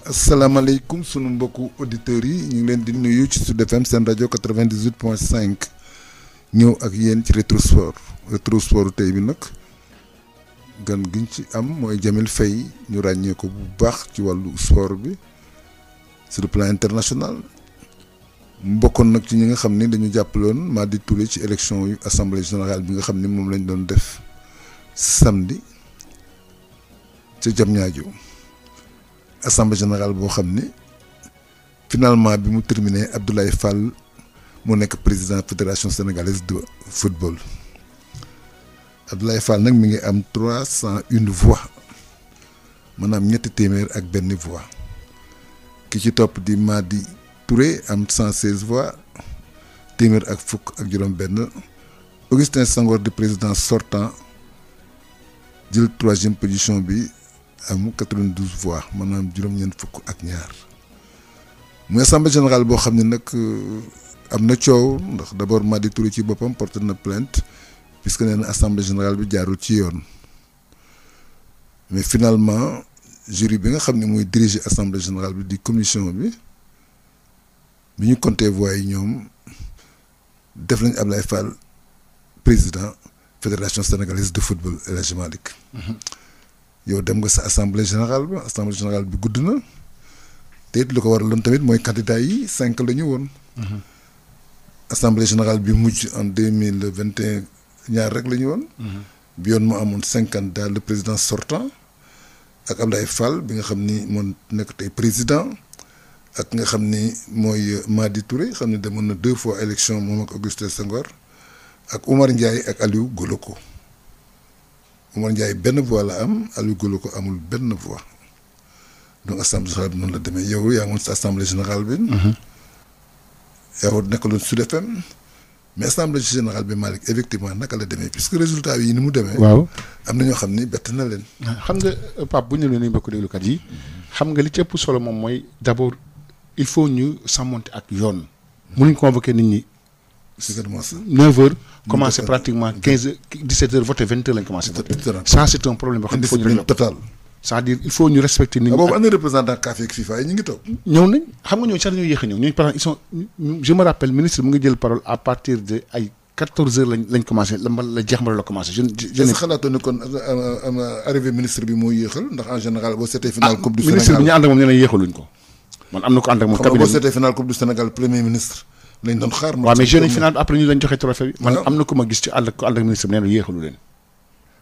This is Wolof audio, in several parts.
asalaamaaleykum sunu mbokku auditeurs yi ñu ngi leen di nuyu ci Sud FM seen rajo 98.5 ñëw ak yéen ci rétro sport tey bi nag gan giñ ci am mooy Jamil Faye ñu ràññee ko bu baax ci wàllu sport bi sur le plan international mu bokkoon nag ci ñi nga xam ni dañu jàppaloon Madi Touré ci élection yu assemblée générale bi nga xam ni moom lañ doon def samedi ca Diamniadio assemblée générale boo xam ni finalement bi mu terminé Abdoulaye Fall moo nekk président fédération sénégalaise de football Abdoulaye Fall nag mi ngi am 301 voix maanaam ñetti téeméer ak benn voix ki ci topp di Madi Touré am 116 voix téeméer ak fukk ak juróom-benn Augustin Senghor di président sortant jël 3e position bi. am 92 voix maanaam juróom-ñeent fukk ak ñaar muy assemblée générale boo xam ne nag am na coow ndax d'abord Madi Touré ci boppam porté na plainte puisque nee na assemblée générale bi jaarul ci yoon mais finalement jury bi nga xam ne mooy diriger assemblée générale bi di commission bi ñu compté voix yi ñoom def nañ Ablaye Fall président fédération sénégalaise de football El Hadji Malick yow dem nga sa assemblée générale bi gudd na te it lu ko waraloon tamit mooy candidat yi 5 la ñu woon. assemblée générale bi mujj en 2021 ñaar rek la ñu woon. bi yoon moo amoon 5 candidats le président sortant ak Abdoulaye Fall bi nga xam ni moo nekk tey président ak nga xam ni mooy Madi Touré xam ne demoon na 2 fois élection moom ak Augustin Senghor ak Oumar Ndiaye ak Aliou Goloko. Oumar Ndiaye benn voix la am Aliou Goloko amul benn voix donc assemblée générale bi noonu la demee yow yaa ngi sa assemblée générale bi. yaa nekkaloon Sud FM mais assemblée générale bi Malick effectivement naka la demee puisque résultat yi ni mu demee. waaw am na ñoo xam ni bett na leen. xam nga Pape bu ñu leen mbokku déglukat yi xam nga li ci ëpp solo moom mooy d'abord il faut ñu sàmmonte ak yoon. mënuñ convoquer nit ñi. 9h commencé pratiquement 15h 17h voté 20h lañ commencé voté. Ça c'est un problème boo xam ne il faut ñu total. c'est-à-dire il faut ñu respecter nit ñi. boobu am na représentant CAF ak FIFA yi ñu ngi toog. ñëw nañ xam nga ñooñu sax dañoo yéex a ñëw ñooñu par exemple ils sont je me rappelle ministre mu ngi jël parole à partir de ay 14h lañ commencé la jeex ma la commencé. je ne xalaatoon ne kon arrivé ministre bi moo yéexal ndax en général boo seetee final coupe du Sénégal ministre bi ñu ànd ak moom nee na yéexaluñ ko. man am na ko ànd ak moom cabinet boo seetee final coupe du Sénégal premier ministre lañ doon xaar. waaw mais jeune final après ñu lañ joxe trophée bi. man am na ku ma gis ci ànd ak ministre bi nee na yéexalu leen.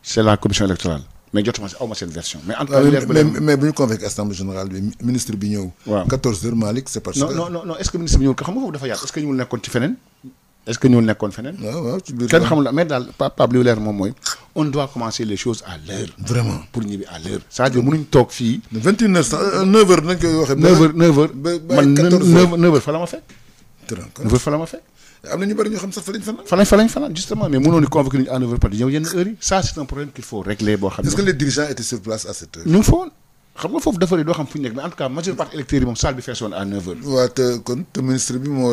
c'est la commission électorale mais jotuma si aw ma seen version. mais en tout cas mais bu ñu convoqué assemblée générale bi ministre bi ñëw. waaw 14h Malick c'est parce que. non est-ce que ministre bi ñëwul xam nga foofu dafa yaatu est-ce que ñëwul nekkoon ci feneen. est-ce que ñëwul nekkoon feneen. waaw ci biir kenn xamul la mais daal Pape li leer moom mooy on doit commencer les choses à l'heure. vraiment pour ñibbi à l'heure. c'est-à-dire mënuñ toog fii. 21h 9h nañ koy waxee. 9h man 9h fa la ma fekk. 9h fa la ma fekk. am na ñu bari ñoo xam sax fa lañ fanaan justement mais mënoo ni convoquer nit à 9h par di ñëw yenn heures yi ça c'est un problème qu'il faut régler boo xam ne. est-ce que les dirigeants étaient sur place à cette heure. ñu ngi fa woon xam nga foofu dafa doo xam fu ñu nekk mais en tout cas majeure partie électeurs yi moom salle bi feesoon à 9h. waaw te ministre bi moo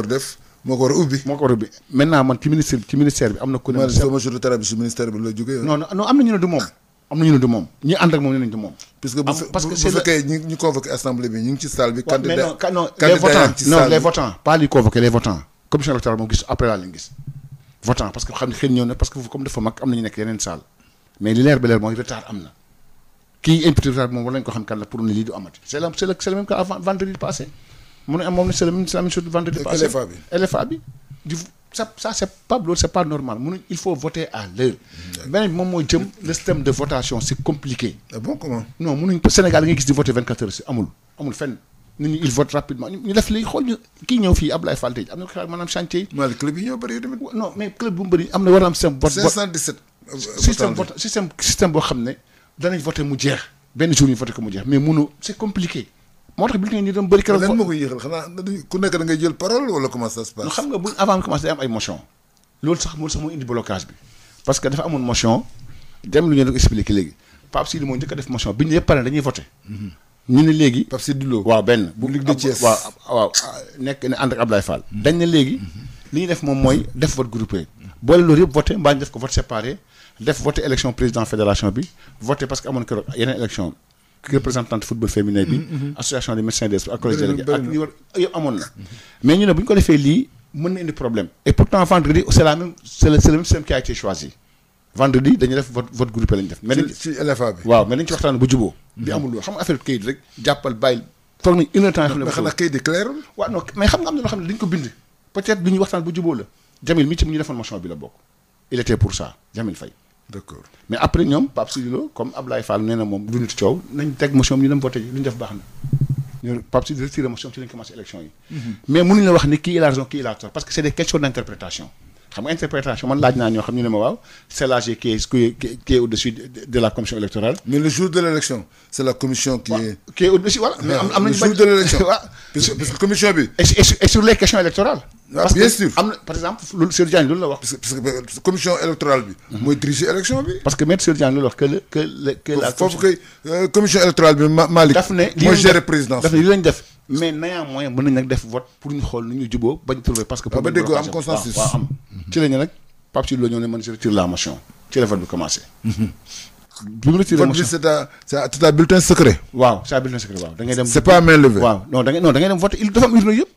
war a ubbi. maintenant man ci ministère bi am na ku ne. sama majoritaire bi si ministère bi la jógee. non am na ñu ne du moom. ñi ànd ak moom nee nañ du moom. puisque bu fekkee ñu convoqué assemblée bi ñu ngi ci salle bi. les votants pas les convoqués les votants. commission électorale moom gis après laa leen gis votant parce que xam ne xëy ñëw na parce que comme dafa mag am na ñu nekk yeneen salle mais li leer ba leer mooy retard am na kii imputé retard moom war nañ ko xam kan la pour ne lii du amati c'est le même cas avant vendredi passé mu ne moom c'est la même chose vendredi passé LFA bi ça c'est pas loolu c'est pas normal il faut voter à l'heure beneen bi moom mooy jëm le système de votation c'est compliqué. Ah bon comment. non mënuñ Sénégal ngay gis di voter 24 heures si amul fenn. nit ñi il vote rapidement ñu def léegi xool ñu kii ñëw fii Abdoulaye Fall tey am na ko xaar maanaam chantier yi. maanaam club yi ñoo bëri tamit. non mais club bu mu bëri am na war a am système. 517. système boo xam ne danañ voté mu jeex benn jour ñu voté ko mu jeex mais munu c'est compliqué moo tax bulletin yi doon bëri. keroog lan moo ko yéexal xanaa ku nekk da ngay jël parole wala comment ça se passe. xam nga bu avant mu commencé day am ay motion loolu sax moo indi blocage bi parce que dafa amoon motion dem lu ñu doon expliqué léegi Pape Sidi moo njëkk a def motion bi ñu yëpp pare dañuy voté. ñu ne léegi Pape Sidi Lo waaw benn bu Ligue de Thiès waaw nekk ne ànd ak Abdoulaye Fall dañ ne léegi li ñuy def moom mooy def vote groupé boole loolu yëpp voté mbaa ñu def ko vote séparé def voté élection président fédération bi voté parce que amoon keroog yeneen élection représentante football féminin bi. association des médecins des sports ak collège délégué ak yëpp amoon na. mais ñu ne bu ñu ko defee lii mën na indi problème. et pourtant vendredi c'est le même système qui a été choisi. vendredi dañuy def vote groupé lañu def. mais ci LFA bi. waaw mais dañu ci waxtaan bu jubóo. bi amul loolu xam nga affaire kayit rek jàppal bàyyil. toog nañ une heure temps yoo xam ne. mais xanaa kayit di clair. waaw non mais xam nga am na loo xam ne dañu ko bind. peut-être bi ñuy waxtaan bu jubóo la. Jamil mi ci mu ñu defoon motion bi la bokk. il était pour ça Jamil Faye. d'accord mais après ñoom Pape Sidi Lo comme Ablaye Fall nee na moom du nit coow nañ teg motion bi ñu dem voté ji lu ñu def baax na. ñu Pape Sidi retiré motion ci lañ commencé élection yi. mais mënuñ la wax ni kii il a raison kii il a tort parce que c'est des questions d'interprétation. xam nga interprétation man laaj naa ñoo xam ñu ne ma waaw c'est l'AG qui est au-dessus de la commission électorale. mais le jour de l'élection c'est la commission qui est au-dessus voilà. mais am nañu le jour de l'élection parce que commission bi. et sur les questions électorales. parce bien sûr am na par exemple loolu Seydou Diagne loolu la wax. parce que commission électorale bi. mooy diriger élection bi. parce que maître Seydou Diagne loolu wax que la. foofu kay commission électorale bi Malick. daf ne mooy gérer présidence. daf ne li lañ def. mais néanmoins mën nañ nag def vote pour ñu xool nu ñuy jubóo bañ trouver parce que. ba déggoo am consensus waaw am. ci la ñu nag Pape Sidi Lo ñëw ne man je retire la motion ci la vote bi commencé. bi mu retiré motion vote bi c'est à bulletin secret. waaw c'est à bulletin secret waaw da ngay dem. c'est pas à main levée. waaw non da ngay dem voter il dafa am urne yëpp.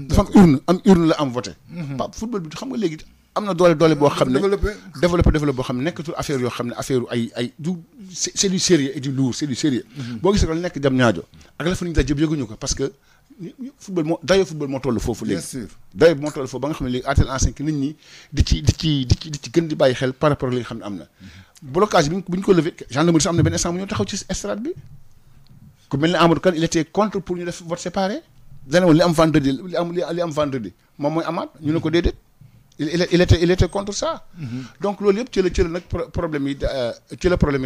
dafa am urne la am voté. Pape football bi xam nga léegi am na doole boo xam ne. développé boo xam ne nekkatul affaire yoo xam ne affaire ay du c'est du sérieux et du lourd c'est du sérieux. boo gisee loolu nekk jam ñaajo ak la fa ñu daj yëpp yëguñu ko parce que football moo toll foofu léegi. bien sûr dayoo moo toll foofu ba nga xam ne léegi ATL en 5 nit ñi di ci gën di bàyyi xel par rapport ak li nga xam ne am na. blocage bi bu ñu ko levé gendarmerie sax am na benn instant bu ñu taxaw ci estrade bi ku mel ne Amadou Kane il était contre pour ñu def vote séparé dana woon li am vendredi moom mooy amaat ñu ne ko déedéet il était contre ça. donc loolu yëpp ci la nag problème yi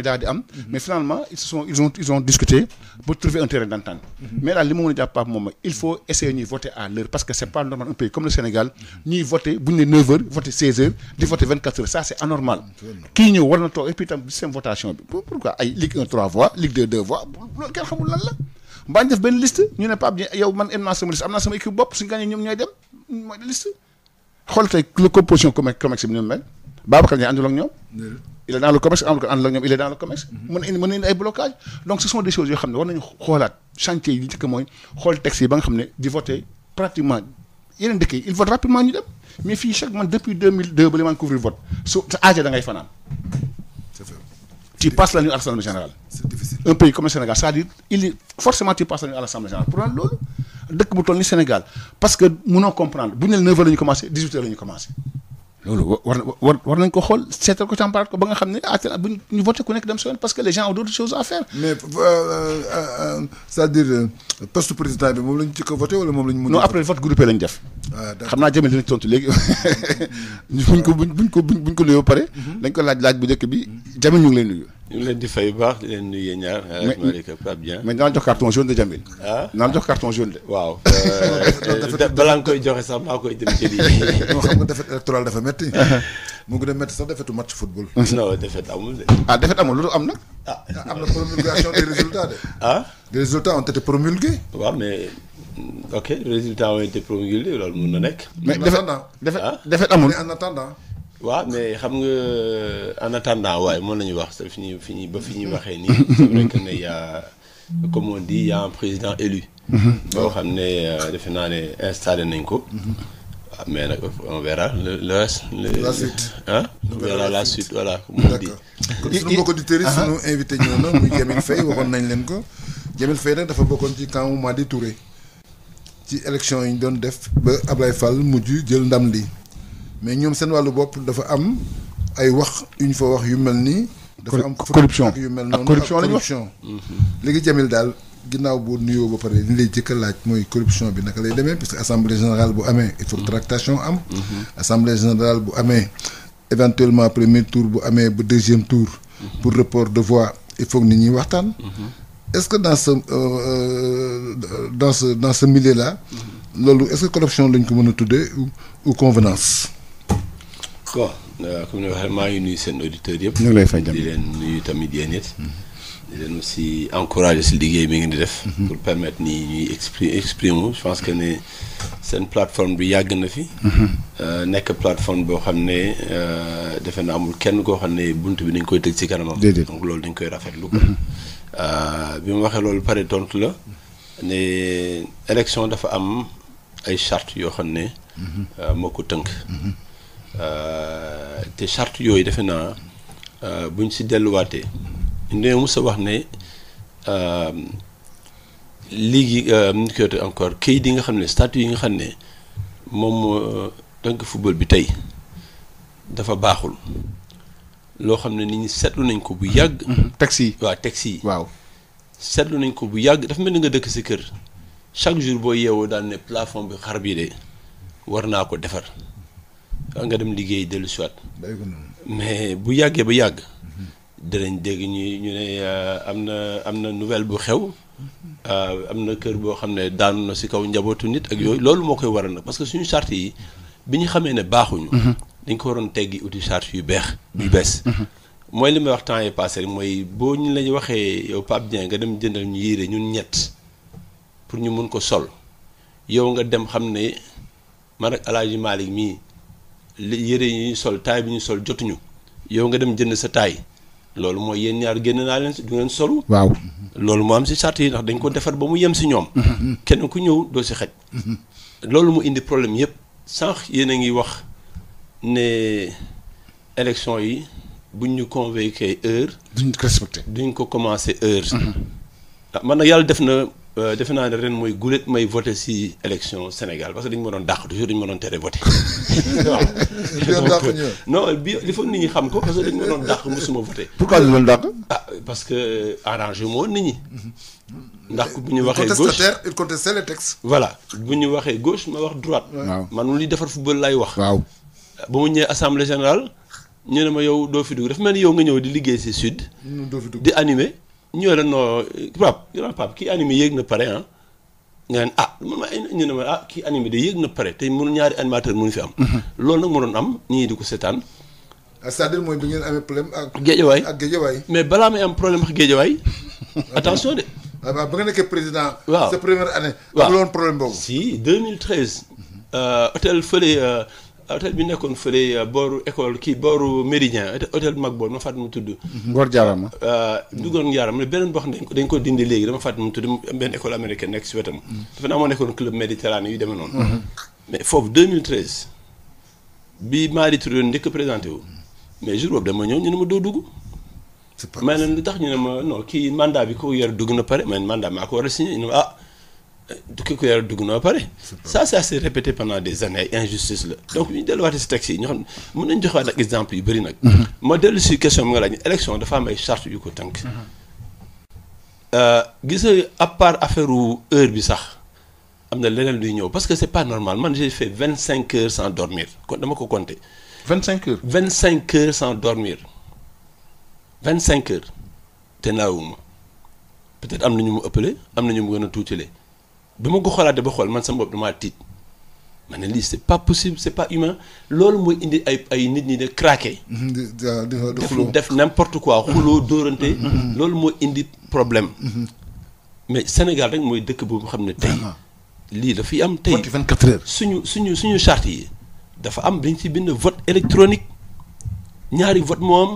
daal di am. mais finalement ils ont discuté pour trouver un terrain d'entente. mais daal li ma mën a jàpp Pape moom il faut essayer ñuy voter à l'heure parce que c'est pas normal un pays comme le Sénégal ñuy voter bu ñu ne 9h voter 16h di voter 24h ça c'est anormal. kii ñëw war na toog et puis itam système votation bi pourquoi ay Ligue 1 3 voix Ligue 2 2 voix loolu kenn xamul lan la. mbaa ñu def benn liste ñu ne Pape yow man am naa sama liste am naa sama équipe bopp suñu gagné ñoom ñooy dem mooy liste. xool tey la composition COMEX bi ñu mel Babacar Ndiaye àndul ak ñoom. il est dans le COMEX àndul ak ñoom il est dans le COMEX. mën na indi ay blocage donc ce sont des choses yoo xam ne war nañu xoolaat chantier yi njëkk mooy xool texte yi ba nga xam ne di voter pratiquement yeneen dëkk yi il vote rapidement ñu dem mais fii chaque man depuis 2002 ba li maa ngi couvrir vote su sa âge da ngay fanaan. c'est vrai. tu passes la nuit à l'Assemblée générale. c'est difficile. un pays comme le Sénégal c'est-à-dire forcément tu passes la nuit à l'Assemblée générale pour loolu. dëkk bu toll ni Sénégal parce que mënoo comprendre bu ñu nee 9h la ñu commencé 18h la ñu commencé loolu war nañ ko xool seetal ko càmparaat ko ba nga xam ne bu ñu voté ku nekk dem sa yoon parce que les gens ont d'autres choses à faire. mais c'est-à-dire poste président bi moom la ñu ci ko voté wala moom la ñu mën a. non après vote groupé la ñu def. xam naa Jamil dinañ tontu léegi buñ ko nuyoo ba pare. dañ ko laaj bu njëkk bi Jamil ñu ngi lay nuyu. ñu ngi leen di fay bu baax di leen nuyu ñaar. Malick ak Pape Dieng. mais dinaa jox carton jaune de Jamil. ah dinaa jox carton jaune de. waaw. balaa nga koy joxe sax maa koy dem ci lii. non xam nga défaite électorale dafa métti. mu ngi dem métti sax défaitu match football. non défaite amul de. défaite amul loolu am nag. am na promulgation des résultats de. les résultats ont été promulgués. waaw mais ok les résultats ont été promulgués loolu mun na nekk. mais défaite amul mais en attendant. waaw mais xam nga en attendant waaye mën nañu wax fi ñuy waxee nii. c'est vrai que ne y a comme on dit y a un président élu. boo xam ne defe naa ne installé nañ ko. waaw mais nag on verra le reste. la suite on verra la suite voilà comme on dit. kon suñu mbokku auditeurs yi suñu invité ñëw na muy Jamil Faye waxoon nañ leen ko Jamil Faye nag dafa bokkoon ci camp Madi Touré ci élection yi ñu doon def ba Ablaye Fall mujj jël ndam li mais ñoom seen wàllu bopp dafa am ay wax yu ñu fa wax yu mel nii. dafa am corruption yu mel noonu corruption la ñu wax léegi Jamil daal ginnaaw boo nuyoo ba pare li ñu lay jëkk a laaj mooy corruption bi naka lay demee parce que assemblée générale bu amee il faut que tractation am. assemblée générale bu amee éventuellement premier tour bu amee ba deuxième tour. pour report de voix il faut que nit ñi waxtaan. est-ce que dans ce milieu là. loolu est-ce que corruption lañ ko mën a tuddee ou convenance. bon comme ni waxee maa ngi nuyu seen auditeurs yëpp. ñu ngi lay fay di leen nuyu tamit yéen it. di leen aussi encourager si liggéey mi ngeen di def. pour permettre ni ñuy exprimer je pense que ne seen plateforme bi yàgg na fi. nekk plateforme boo xam ne defe na amul kenn koo xam ne bunt bi dañ koy tëj ci kanamam. déedéet donc loolu dañ koy rafetlu ko. bi ma waxee loolu pare tontu la ne élection dafa am ay charte yoo xam ne moo ko tënk te charte yooyu defe naa buñ si delluwaatee ñu mos a wax ne léegi nu ñu koy encore kayit yi nga xam ne statut yi nga xam ne moom moo tënk football bi tey dafa baaxul loo xam ne nit ñi seetlu nañ ko bu yàgg. taxi yi waaw taxi yi. waaw seetlu nañ ko bu yàgg dafa mel ni nga dëkk si kër chaque jour boo yeewoo daal ne plafond bi xar bii de war naa ko defar nga dem liggéey dellu si waat mais bu yàggee ba yàgg danañ dégg ñu ne am na nouvelle bu xew am na kër boo xam ne daanu na si kaw njabootu nit ak yooyu loolu moo koy waral nag parce que suñu charte yi bi ñu xamee ne baaxuñu. dañ ko waroon teggi uti charte yu bees. mooy li may wax temps yi passé rek mooy boo ñu lañ waxee yow Pape Dieng nga dem jëndal ñu yére ñun ñett pour ñu mun ko sol yow nga dem xam ne man ak El Hadj Malick mii yére yi ñuy sol taay bi ñu sol jotuñu yow nga dem jënd sa taay loolu mooy yéen ñaar génn naa leen si du ngeen solu. waaw loolu moo am si charte yi ndax dañ ko defar ba mu yem si ñoom. kenn ku ñëw doo si xaj. loolu mu indi problème yëpp sànq yéen a ngi wax ne élection yi. buñ ñu convoqué heure. duñ ko respecté duñ ko commencé heure. man nag yàlla def na defe naa ne ren mooy gulet may voté si élection Sénégal parce que dañu ma doon dàq toujours dañu ma doon tere voté. waaw non bi il faut nit ñi xam ko parce que dañu ma doon dàq mosuma voté. pourquoi ñu doon dàq. ah parce que arrangé moo nit ñi. ndax bu ñu waxee gauche il contestait les textes. voilà bu ñu waxee gauche ma wax droite. waaw man lu ñuy defar football lay wax. waaw ba mu ñëwee assemblée générale. ñu ne ma yow doo fi dugg dafa mel ni yow nga ñëw di liggéey si sud. di animé ñu ne la non Pape kii animé yéeg na pare ah. nga ne man ma ñu ne ma kii animé de yéeg na pare te mënu ñaari animateur mënu fi am. loolu nag moo doon am ñii di ko seetaan. c'est-à-dire mooy bi ngeen amee problème ak. Géejawaay mais balaa may am problème ak Géejawaay. attention de. waaw ba nga nekkee président. waaw sa première année. waaw amul woon problème boobu. si 2013. hôtel fële. hôtel bi nekkoon fële booru école kii booru Méridien hôtel bu mag boobu dama fàtte mu tudd. Ngor Jaarama. duggoon Jaarama beneen boo xam ne dañ ko dindi léegi dama fàtte mu tudd benn école américaine nekk si wetam. dafa naa moo nekkoon club méditerranée yu demee noonu. mais foofu 2013 bi Madi Touré njëkk a présenté wu mais jour boobu dama ñëw ñu ne ma doo dugg. c'est pas may leen li tax ñu ne ma non kii mandat bi ko yor dugg na pare man mandat maa ko war a signé ñu ne ma ki ko yàlla dugg na ba pare ça s'est répété pendant des années ay injustice la donc ñu delluwaatee si texte yi ñu xam ne mën nañ joxewaat ak exemple yu bëri nag ma dellu si question bi nga laaj élection dafa am ay charte yu ko tënk gis nga à part affaire heure bi sax am na leneen luy ñëw parce que c'est pas normal man j'ai fait 25 heures sans dormir kon dama ko compter 25 heures 25 heures sans dormir 25 heures te naawuma peut-être am na ñu mu ëppale am na ñu mu gën a tuutile bi ma ko xoolaatee ba xool man sama bopp damaa tiit ma ne lii c'est pas possible c'est pas humain loolu mooy indi ay nit ñi de craquer. def n'importe quoi xuloo dóorante. loolu mooy indi problème. mais Sénégal rek mooy dëkk boobu xam ne tey. lii dafay am tey 24 heures. suñu charte yi dafa am dañ ci bind vote électronique ñaari vote moo am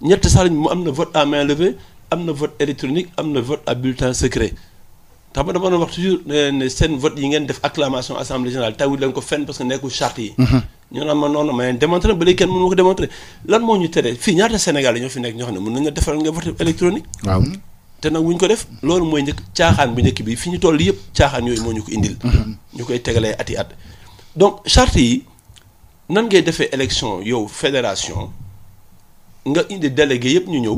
ñett sax mu am na vote à main levée am na vote électronique am na vote à bulletin secret. tax ma dama doon wax toujours ne seen vote yi ngeen def acclamation assemblée générale tawul leen ko fenn parce que nekkul charte yi. ñu naan ma noonu ma leen démontré ba léegi kenn mënu ma ko démontré lan moo ñu tere fii ñaata Sénégal ñoo fi nekk ñoo xam ne mën nañu defal nga vote électronique. waaw te nag wuñ ko def loolu mooy njëkk caaxaan bu njëkk bi fi ñu toll yëpp caaxaan yooyu moo ñu ko indil. ñu koy tegalee ati at. donc charte yi nan ngay defee élection yow fédération nga indi délégué yëpp ñu ñëw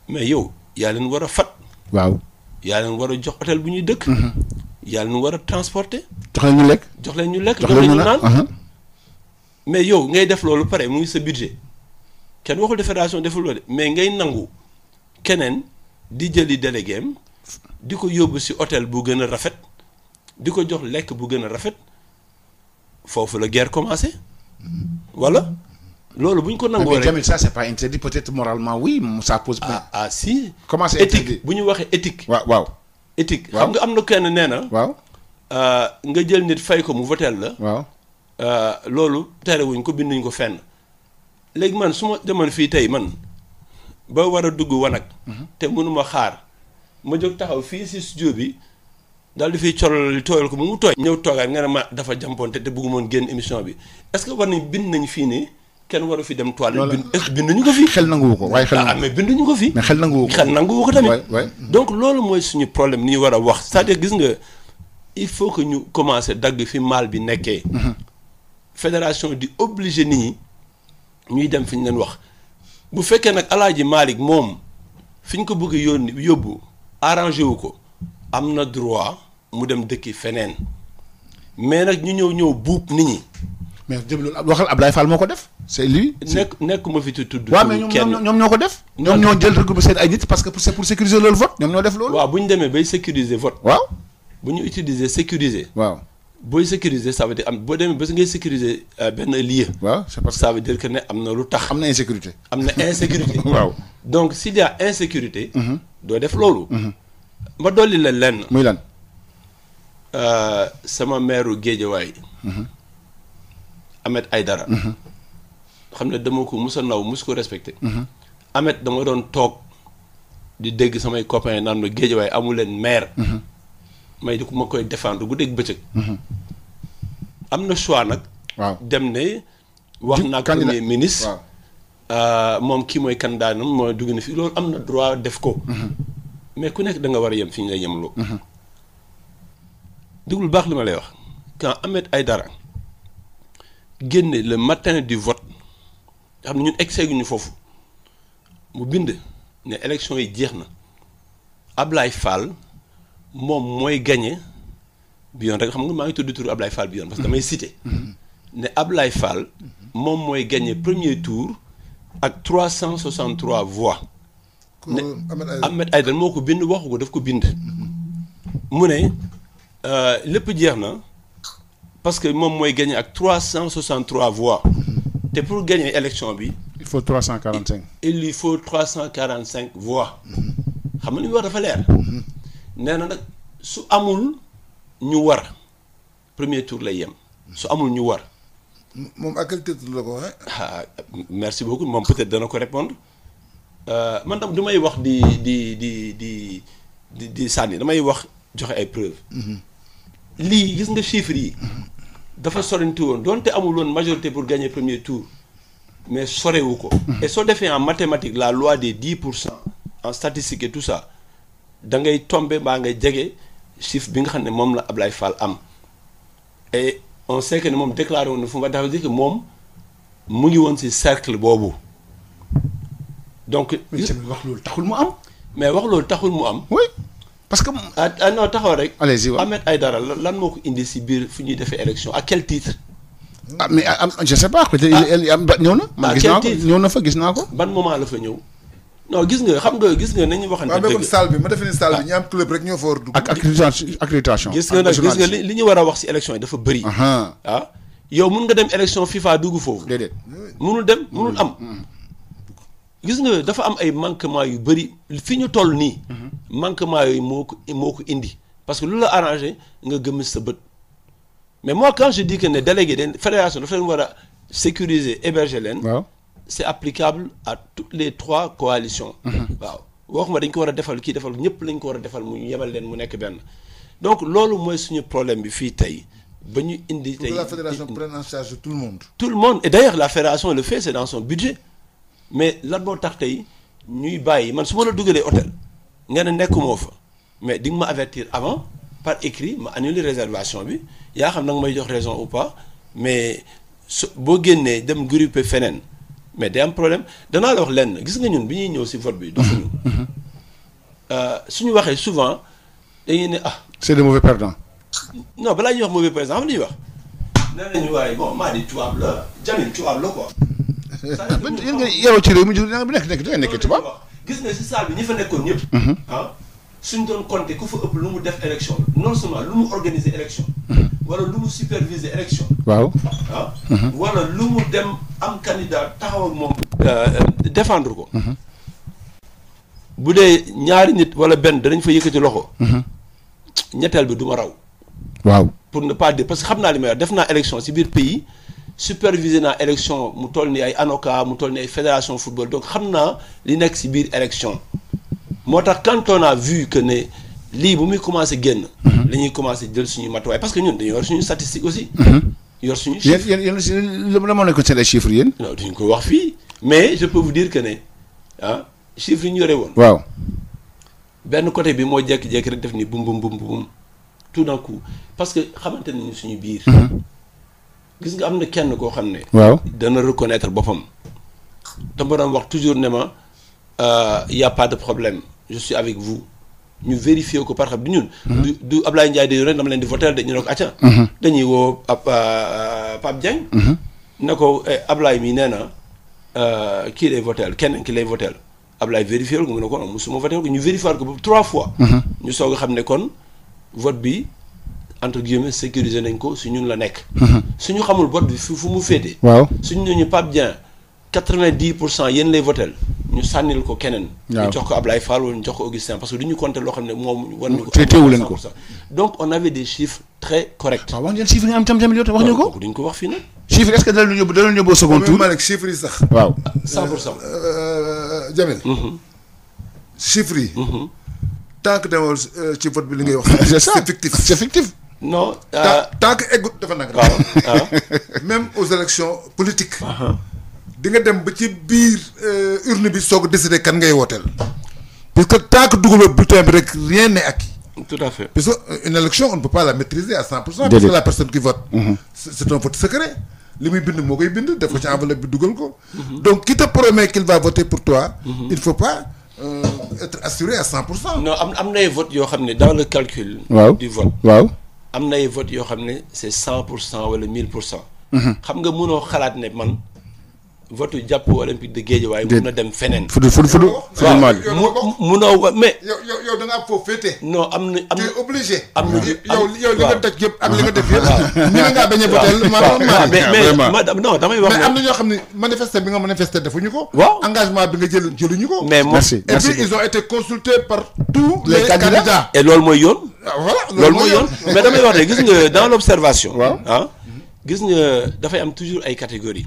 mais yow yaa leen war a fat. waaw. yaa leen war a jox hôtel bu ñuy dëkk. yaa leen war a transporter. jox leen ñu lekk. jox leen ñu lekk jox leen ñu naan. mais yow ngay def loolu pare mu ngi sa budget kenn waxul de fédération deful loolu mais ngay nangu keneen di jëli délégué am di ko yóbbu si hôtel bu gën a rafet di ko jox lekk bu gën a rafet foofu la guerre commencé. voilà loolu bu ñu ko nangoo rek mais tamit ça c'est pas interdit peut-être moralement oui ça pose. si. comment c'est éthique bu ñu waxee éthique. waaw. éthique xam nga am na kenn nee na. waaw. nga jël nit fay ko mu votel la. waaw. loolu terewuñ ko binduñ ko fenn léegi man su ma demoon fii tey man ba war a dugg wanag te mënuma xaar ma jóg taxaw fii si studio bi daal di fiy colol tooyal ko ba mu tooy ñëw toogaat nga ne ma dafa jàmpoonte te bëggu moon génn émission bi est-ce que war nañ bind nañ fii nii kenn waru fi dem toilette binduñu ko fi xel nanguwu ko waaye xel mais binduñu ko fi mais xel nanguwu ko tamit donc loolu mooy suñu problème ni ñu war a wax c'est-à-dire gis nga il faut que ñu commencer dagg fi mal bi nekkee fédération di obligé nit ñi ñuy dem fi ñu leen wax bu fekkee nag Alaaji Malick moom fi ñu ko bëgg yóbbu arrangé wu ko am na droit mu dem dëkki feneen mais nag ñu ñëw buub nit ñi mais jëm loolu waxal Ablaye Fall moo ko def c'est lui. nekkuma fi tudd. waaw mais ñoom ñoo ko def. ñoom ñoo jël regroupé seen ay nit parce que c'est pour sécuriser loolu vote ñoom ñoo def loolu. waaw bu ñu demee bay sécuriser vote. waaw bu ñu utiliser sécuriser. waaw booy sécuriser ça veut dire am boo demee ba ngay sécuriser benn lieu. waaw c'est parce que ça veut dire que ne am na lu tax. am na insécurité. waaw donc s'il y a insécurité. doo def loolu. ma dolli la lenn. muy lan. sama maire Guédiawaye. Ahmed Aïdara. xam ne dama ko mus a naw mus ko respecté. Ahmed dama doon toog di dégg samay copains naan ma Guédiawaye amu leen maire. may di ku ma koy défendre bu dégg bëccëg. am na choix nag. waaw dem ne. wax naa premier ministre. moom kii mooy candidat nam mooy dugg na fi loolu am na droit def ko. mais ku nekk da nga war a yem fi ñu lay yemloo. déglu baax li ma lay wax quand Ahmed Aïdara génne le matin du vote nga xam ne ñun egg ñu foofu mu bind ne élection yi jeex na Ablaye Fall moom mooy gagné bi yoon rek xam nga maa ngi tudd turu Ablaye Fall bi yoon parce que damay cité ne Ablaye Fall moom mooy gagné premier tour ak 363 voix. ne Ahmed Aïdara moo ko bind waxu ko daf ko bind. mu ne lépp jeex na. parce que moom mooy gagné ak 363 voix te pour gagner élection bi. il faut 345. il lui faut 345 voix. xam nga li muy wax dafa leer. nee na nag su amul ñu war premier tour lay yem. su amul ñu war. moom à quel titre la ko waxee. merci beaucoup moom peut-être dana ko répondre man tam du may wax di sànni damay wax joxe ay preuves. lii gis nga chiffres yi. dafa sorenti woon donte amul woon majorité pour gagner premier tour mais sorewu ko. et soo defee en mathématique la loi des 10% en statistique et tout ça da ngay tomber baa ngay jege chiffre bi nga xam ne moom la Ablaye Fall am et on sait que ne moom déclaré woon na fu nga dafa dire que moom mu ngi woon ci cercle boobu donc. mais wax loolu taxul mu am. mais wax loolu taxul mu am. oui parce que. non taxaw rek. allez-y waaw Ahmed Aïdara lan moo ko indi ci biir fu ñuy defee élection à quel titre. mais je sais pas peut-être ñëw na. à gis quel naa ko titre ñëw na fa gis naa ko. ban moment la fa ñëw. non gis nga nañu waxante waaw mais comme dëgg. salle bi ma defee ni salle bi ñi am club rek ñoo fa war dugg. ak accréditation. gis nga li ñu war a wax ci élection yi dafa bëri. yow mun nga dem élection FIFA dugg foofu. déedéet. munul dem munul am. gis nga dafa am ay manquements yu bëri fi ñu toll nii. manquements yooyu moo ko indi parce que lu la arrangé nga gëm sa bët mais moi quand je dis que ne délégué de fédération dafa leen war a sécuriser héberger leen. waaw c'est applicable à toutes les 3 coalitions. waaw waxuma dañ ko war a defal kii defal ñëpp lañ ko war a defal mu yemal leen mu nekk benn donc loolu mooy suñu problème bi fii tey ba ñu indi. tey pour que la fédération prenne en charge tout le monde. tout le monde et d'ailleurs la fédération le fait c'est dans son budget mais lan moo tax tey ñuy bàyyi man su ma la dugalee hôtel nga ne nekkumoo fa mais di nga ma avertir avant par écrit ma annuler réservation bi yaa xam nag may jox raison ou pas mais su boo génnee dem groupe feneen mais day am problème danaa la wax lenn gis nga ñun bi ñuy ñëw ci vote bi. doxuñu suñu waxee souvent dañuy ne c'est de mauvais perdants. non balaa ñuy wax mauvais perdant xam ñuy wax. nee nañu waaye bon maa di tubaab la Jamil tubaab la quoi. yéen nga yaroo ci réew mi da nga nekk tubaab. gis nga ci salle bi ñi fa nekkoon ñëpp. suñ doon compter ku fa ëpp lu mu def élection non seulement lu mu organiser élection. wala lu mu superviser élection. waaw. wala lu mu dem am candidat taxaw ak moom. défendre ko. bu dee ñaari nit wala benn danañ fa yëkkati loxo. ñetteel bi du ma raw. waaw pour ne pas dire parce que xam naa li may wax def naa élection ci biir pays superviser naa élection mu toll ni ay ANOCA mu toll ni ay fédération football donc xam naa li nekk ci biir élection moo tax quand on a vu que ne lii bu muy commencé génn. la ñuy commencé jël suñu matuwaay parce que ñun dañu yor suñu statistique aussi. yor suñu chiffre yéen la moo nekkoon seen ay chiffres yéen. non duñ ko wax fii mais je peux vous dire que ne chiffres yi ñu yore woon. waaw. benn côté bi moo jékki-jékki rek def ni bum bum bum bum tout d'un coup parce que xamante nañu suñu biir. gis nga am na kenn koo xam ne. waaw dana reconnaître boppam. dama doon wax toujours ne ma y a pas de problème je suis avec vous ñu vérifier ko par xam du ñun. du Ablaye Ndiaye de rek dama leen di voter de ñu ne ko acca. dañuy woo Pape Dieng. ne ko Ablaye mii nee na kii lay voter keneen ki lay voter Ablaye vérifier ko mu ne ko non musuma voter ko ñu vérifier ko ba 3 fois. ñu soog a xam ne kon vote bi entre guillemets sécurisé nañ ko su ñun la nekk. suñu xamul vote bi fu mu féete. waaw suñu ñëw ñu Pape Dieng 90% yéen lay voter ñu sànnil ko keneen. ñu jox ko Ablaye Fall wala ñu jox ko Augustin parce que du ñu compter loo xam ne moom war nañu ko. teewu leen ko donc on avait des chiffres très corrects. waaw wax ngeen chiffres yi am tam tamit wax ñu ko. duñ ko wax fii nag. chiffres est-ce que dana leen yóbbu au second tour. ma ne chiffres yi sax. waaw 100%. Jamil. chiffres yi. tant que demoo ci vote bi li ngay wax. c'est fictif c'est fictif. non. tant que eggut dafa nag. même aux élections politiques. di nga dem ba ci biir urne bi soog a décider kan ngay wooteel. parce que tant que dugaloo bulletin bi rek rien n'est acquis. tout à fait. parce que une élection on ne peut pas la maîtriser à 100%. parce que la personne qui vote. c'est un vote secret. li muy bind moo koy bind def ko ci enveloppe bi dugal ko. donc qui te promet qu'il va voter pour toi. il faut pas être assuré à 100%. non am nay votes yoo xam ne dans le calcul. du vote. waaw am nay votes yoo xam ne c'est 100% wala 1000%. xam nga mënoo xalaat ne man. vote jàpp olympique de Guédiawaye mun na dem feneen. fudu munoo mais. yow da nga am foofu féete. non am na tu es obligé. am na yow li nga daj yëpp ak li nga def yëpp. ñu ne ngaa bañ a votel mais non damay wax. mais am na ñoo xam ne manifester bi nga manifester defuñu ko. waaw engagement bi nga jëluñu ko. mais merci et puis ils ont été consultés par tous les candidats. et loolu mooy yoon. voilà loolu mooy yoon mais damay wax ne gis nga dans l'observation. waaw gis nga dafay am toujours ay catégories.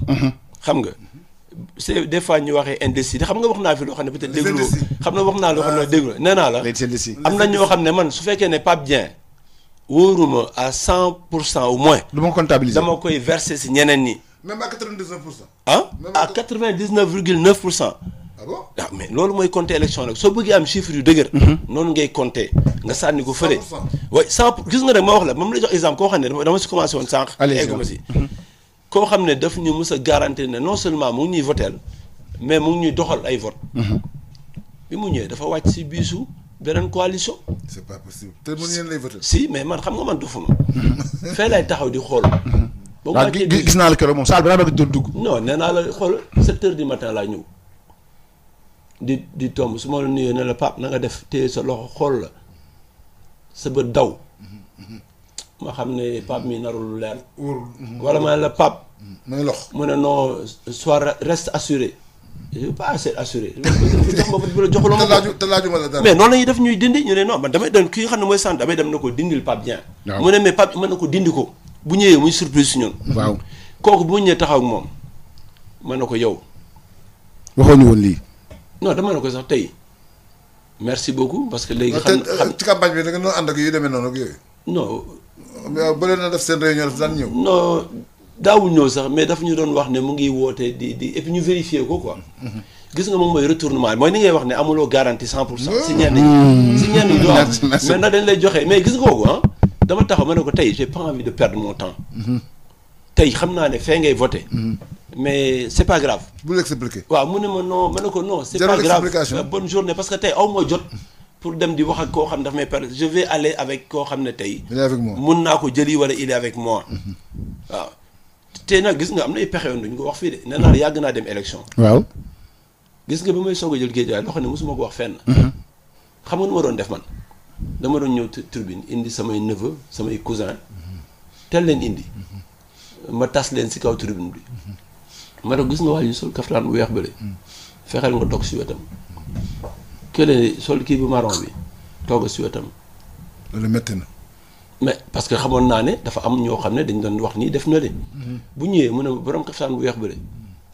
xam nga. c'est des fois ñu waxee indécis xam nga wax naa fi loo xam ne peut-être déglu xam na wax naa loo xam ne déglu nee naa la am na ñoo xam ne man su fekkee ne Pape Dieng wóoruma à 100% au moins. du ma comptabiliser dama koy verser si ñeneen ñi. même à 99%. À 99,9%. ah bon mais loolu mooy compter élection nag soo bëggee am chiffre yu dëgër. noonu ngay compter nga sànni ko fële. 100%. waaye 100 gis nga rek ma wax la moom la jox exemple koo xam ne dama si commencé woon sànq. egguma si. koo xam ne daf ñu mës a garantir ne non seulement mu ngi ñuy voter mais mu ngi ñuy doxal ay vote bi mu ñëwee dafa wàcc si biisu beneen coalition. c'est pas possible te mën ngeen lay voter. si mais man xam nga man dofuma fee lay taxaw di xool. waaw gis naa la keroog moom saal bi daa bëgg doon dugg. non nee naa la xool 7 heures du matin laa ñëw di tomb su ma la nuyoo ne la Pape na nga def téye sa loxo xool la sa bët daw. ma xam ne Pape mi narul lu leer. wala ma ne la Pape. may lox mu ne non soit reste assuré. je veux pas assez assuré. jox ma bu la joxuloo ma ko te laajuma la dara. mais noonu la ñuy def ñuy dindi ñu ne non man damay dem ki nga xam ne mooy sant damay dem na ko dindil Pape Dieng. mu ne mais Pape mën na ko dindi ko. bu ñëwee muy surprise si ñun. waaw kooku bu ñëwee taxaw ak moom mën na ko yow. waxoo ñu woon lii. non dama ne ko sax tey merci beaucoup parce que léegi. xam ci campagne bi da nga doon ànd ak yu demee noonu ak yooyu. non. mais ba leen na def seen réunion daf daan ñëw. non daawul ñëw sax mais daf ñu doon wax ne mu ngi woote di et puis ñu vérifier ko quoi. gis nga moom mooy retournement mooy ni ngay wax ne amuloo garantie 100%. si ñenn ñi si ñenn ñi doo am. mais nag dañ lay joxe mais gis nga kooku dama taxaw ma ne ko tey j'ai pas envie de perdre mon temps. tey xam naa ne fee ngay voter. mais c'est pas grave. bu l'expliquer. waaw mu ne ma non ma ne ko non. c'est pas grave bonne journée parce que tey aw ma jot. pour dem di wax ak koo xam ne daf may perdre je vais aller avec koo xam ne tey. il est avec moi mun naa ko jëli wala il est avec moi. waaw te nag gis nga am na ay pexe yoon duñ ko wax fii de nee naa yàgg naa dem élection. waaw. gis nga bi may soog a jël Guédiawaye loo xam ne mosuma ko wax fenn. xam nga nu ma doon def man dama doon ñëw tribune indi samay neveu samay cousin tel leen indi ma tas leen si kaw tribune bi ma ne gis nga waa ñu sol kaftaan bu weex bële fexeel nga toog si wetam. kële sol kii bu marron bi toog si wetam. loolu métti na. mais parce que xamoon naa ne dafa am ñoo xam ne dañ doon wax nii def na de. bu ñëwee mu ne ma borom kaftaan bu weex ba de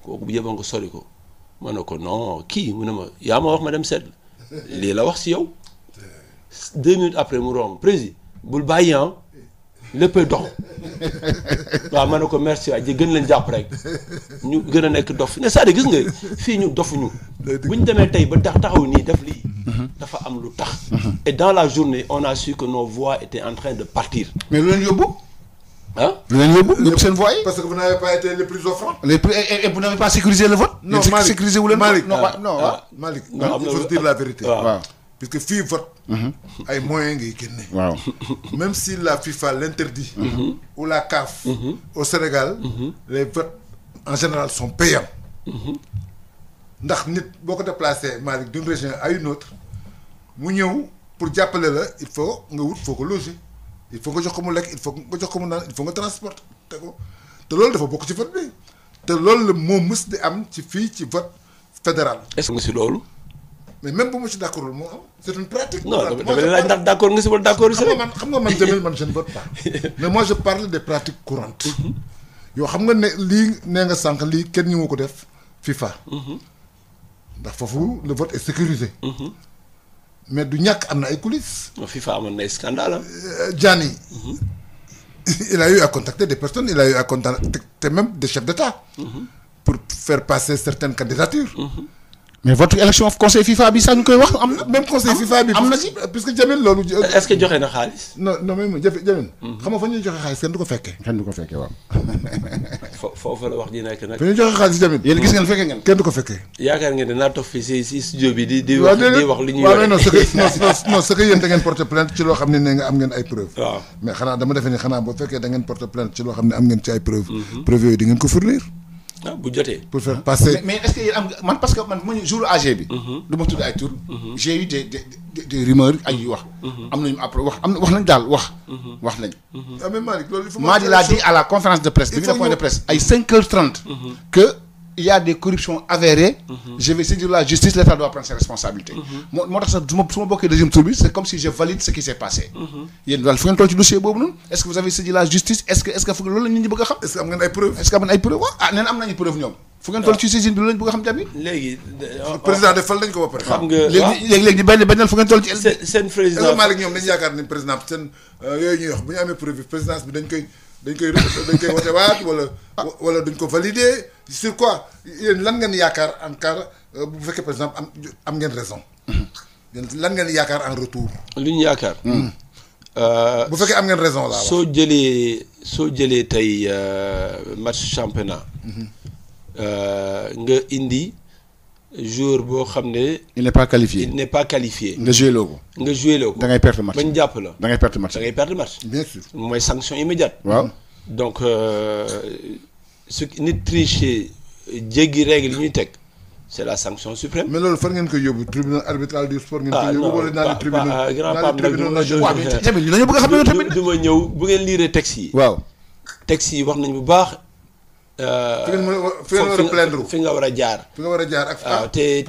kooku bu yeboo nga sori ko ma ne ko non kii mu ne ma yaa ma wax ma dem seet lii la wax si yow 2 minutes après mu romb président bul bàyyi léppay dox waaw ma ne ko merci waay ji gën leen jàpp rek ñu gën a nekk dof ne c'est-à-dire gis nga fii ñu dofuñu bu ñu demee tey ba taxaw nii def lii dafa am lu tax et dans la journée on a su que nos voix étaient en train de partir mais lu leen yóbbu ah lu leen yóbbu ñëpp seen voix yi parce que vous n'avez pas été les plus offrants. et vous n'avez pas sécurisé le vote non Yéen Malick sécurisé wu leen Malick non non Malick am il na faut se dire la vérité. waaw puisque fii vote. ay moyens ngay génne. waaw même si la FIFA l'interdit. ou la CAF. au Sénégal. les votes en général sont payants. ndax nit boo ko déplacé Malick d'une région à une autre mu ñëw pour jàppale la il faut nga wut foo ko loger il faut nga jox ko mu lekk il faut nga jox ko mu naan il faut nga transporter ko te loolu dafa bokk ci vote bi te loolu la moo mës di am ci fii ci vote fédéral. est-ce que nga si loolu mais même bu ma ci d'accordul moo am c'est une pratique. non dama laaj ndax d'accord nga si wala d'accord si rek xam nga man Jamil man je ne vote pas mais moi je parle des pratiques courantes yoo xam nga ne lii nee nga sànq lii kenn ñu ko def FIFA ndax foofu le vote est sécurisé mais du ñàkk am na ay coulisses. FIFA amoon na ay scandale Gianni il a eu à contacter des personnes il a eu à contacter même des chefs d'État pour faire passer certaines candidatures. mais votre élection conseil FIFA bi sax ñu koy wax am na même conseil FIFA bi am na ci puisque Jamil loolu. est-ce que joxe na xaalis non non mais Jamil xam nga fa ñuy joxe xaalis kenn du ko fekkee. kenn du ko fekkee waaw foofu la wax ji nekk nag fa ñuy joxe xaalis Jamil. yéen gis ngeen fekkee ngeen kenn du ko fekkee. yaakaar ngeen ne naa toog fii si studio bi di wax li ñuy waaw non non c'est que yéen da ngeen porter plainte ci loo xam ne nga am ngeen ay preuves. waaw mais xanaa dama defe ni xanaa boo fekkee da ngeen porter plainte ci loo xam ne am ngeen ci ay preuves. preuves yooyu di ngeen ko fournir. ah bu jotee pour faire passer. mais est-ce que yéen am man parce que man bu ma jour AG bi. du ma tudd ay tur. j'ai eu des rumeurs ay yu wax. am nañu après wax nañ daal wax nañ. ah mais Malick loolu il faut. Madi l'a dit à la conférence de presse. bi ñu def point de presse ay 5h30. que il y a des corruptions avérées. Je vais saisir la justice, l'État doit prendre ses responsabilités. Moi tax sax su ma bokkee deuxième tour bi c'est comme si je valide ce qui s'est passé. yéen daal fu ngeen toll ci dossier boobu noonu est-ce que vous avez saisi la justice est-ce que fu loolu la nit ñi bëgg a xam. est-ce que am ngeen ay preuves. est-ce que am ngeen ay preuves waaw ah nee na am nañu preuve ñoom. fu ngeen toll ci saisine bi loolu lañu bëgg a xam tamit. léegi. président defal nañ ko ba pare. xam nga léegi benn fu ngeen toll ci. seen président Malick ñoom dañu yaakaar ni président seen yooyu ñuy wax bu ñu amee preuve présidence bi dañ koy wote waat wala duñ ko valider sur quoi yéen lan ngeen yaakaar en cas bu fekkee par exemple am ngeen raison. yéen lan ngeen yaakaar en retour. lu ñu yaakaar. bu fekkee am ngeen raison laa wax. soo jëlee tey match championnat. nga indi joueur boo xam ne. il n'est pas qualifié. nga joué loo ko. da ngay perte match bañ jàpp la. da ngay perte match. bien sûr. mooy sanction immédiate. waaw donc su nit tricher jéggi règle yi ñuy teg c'est la sanction suprême. mais loolu fan ngeen koy yóbbu tribunal arbitral du sport ngeen koy yóbbu wala naa tribunal grand Pape nag tamit li dañu bëgg a xam ne tamit. du ma ñëw bu ngeen liiree texte yi. waaw texte yi wax nañ bu baax. fi ngeen war a plaindre fi nga war a jaar. fi nga war a jaar ak. waaw te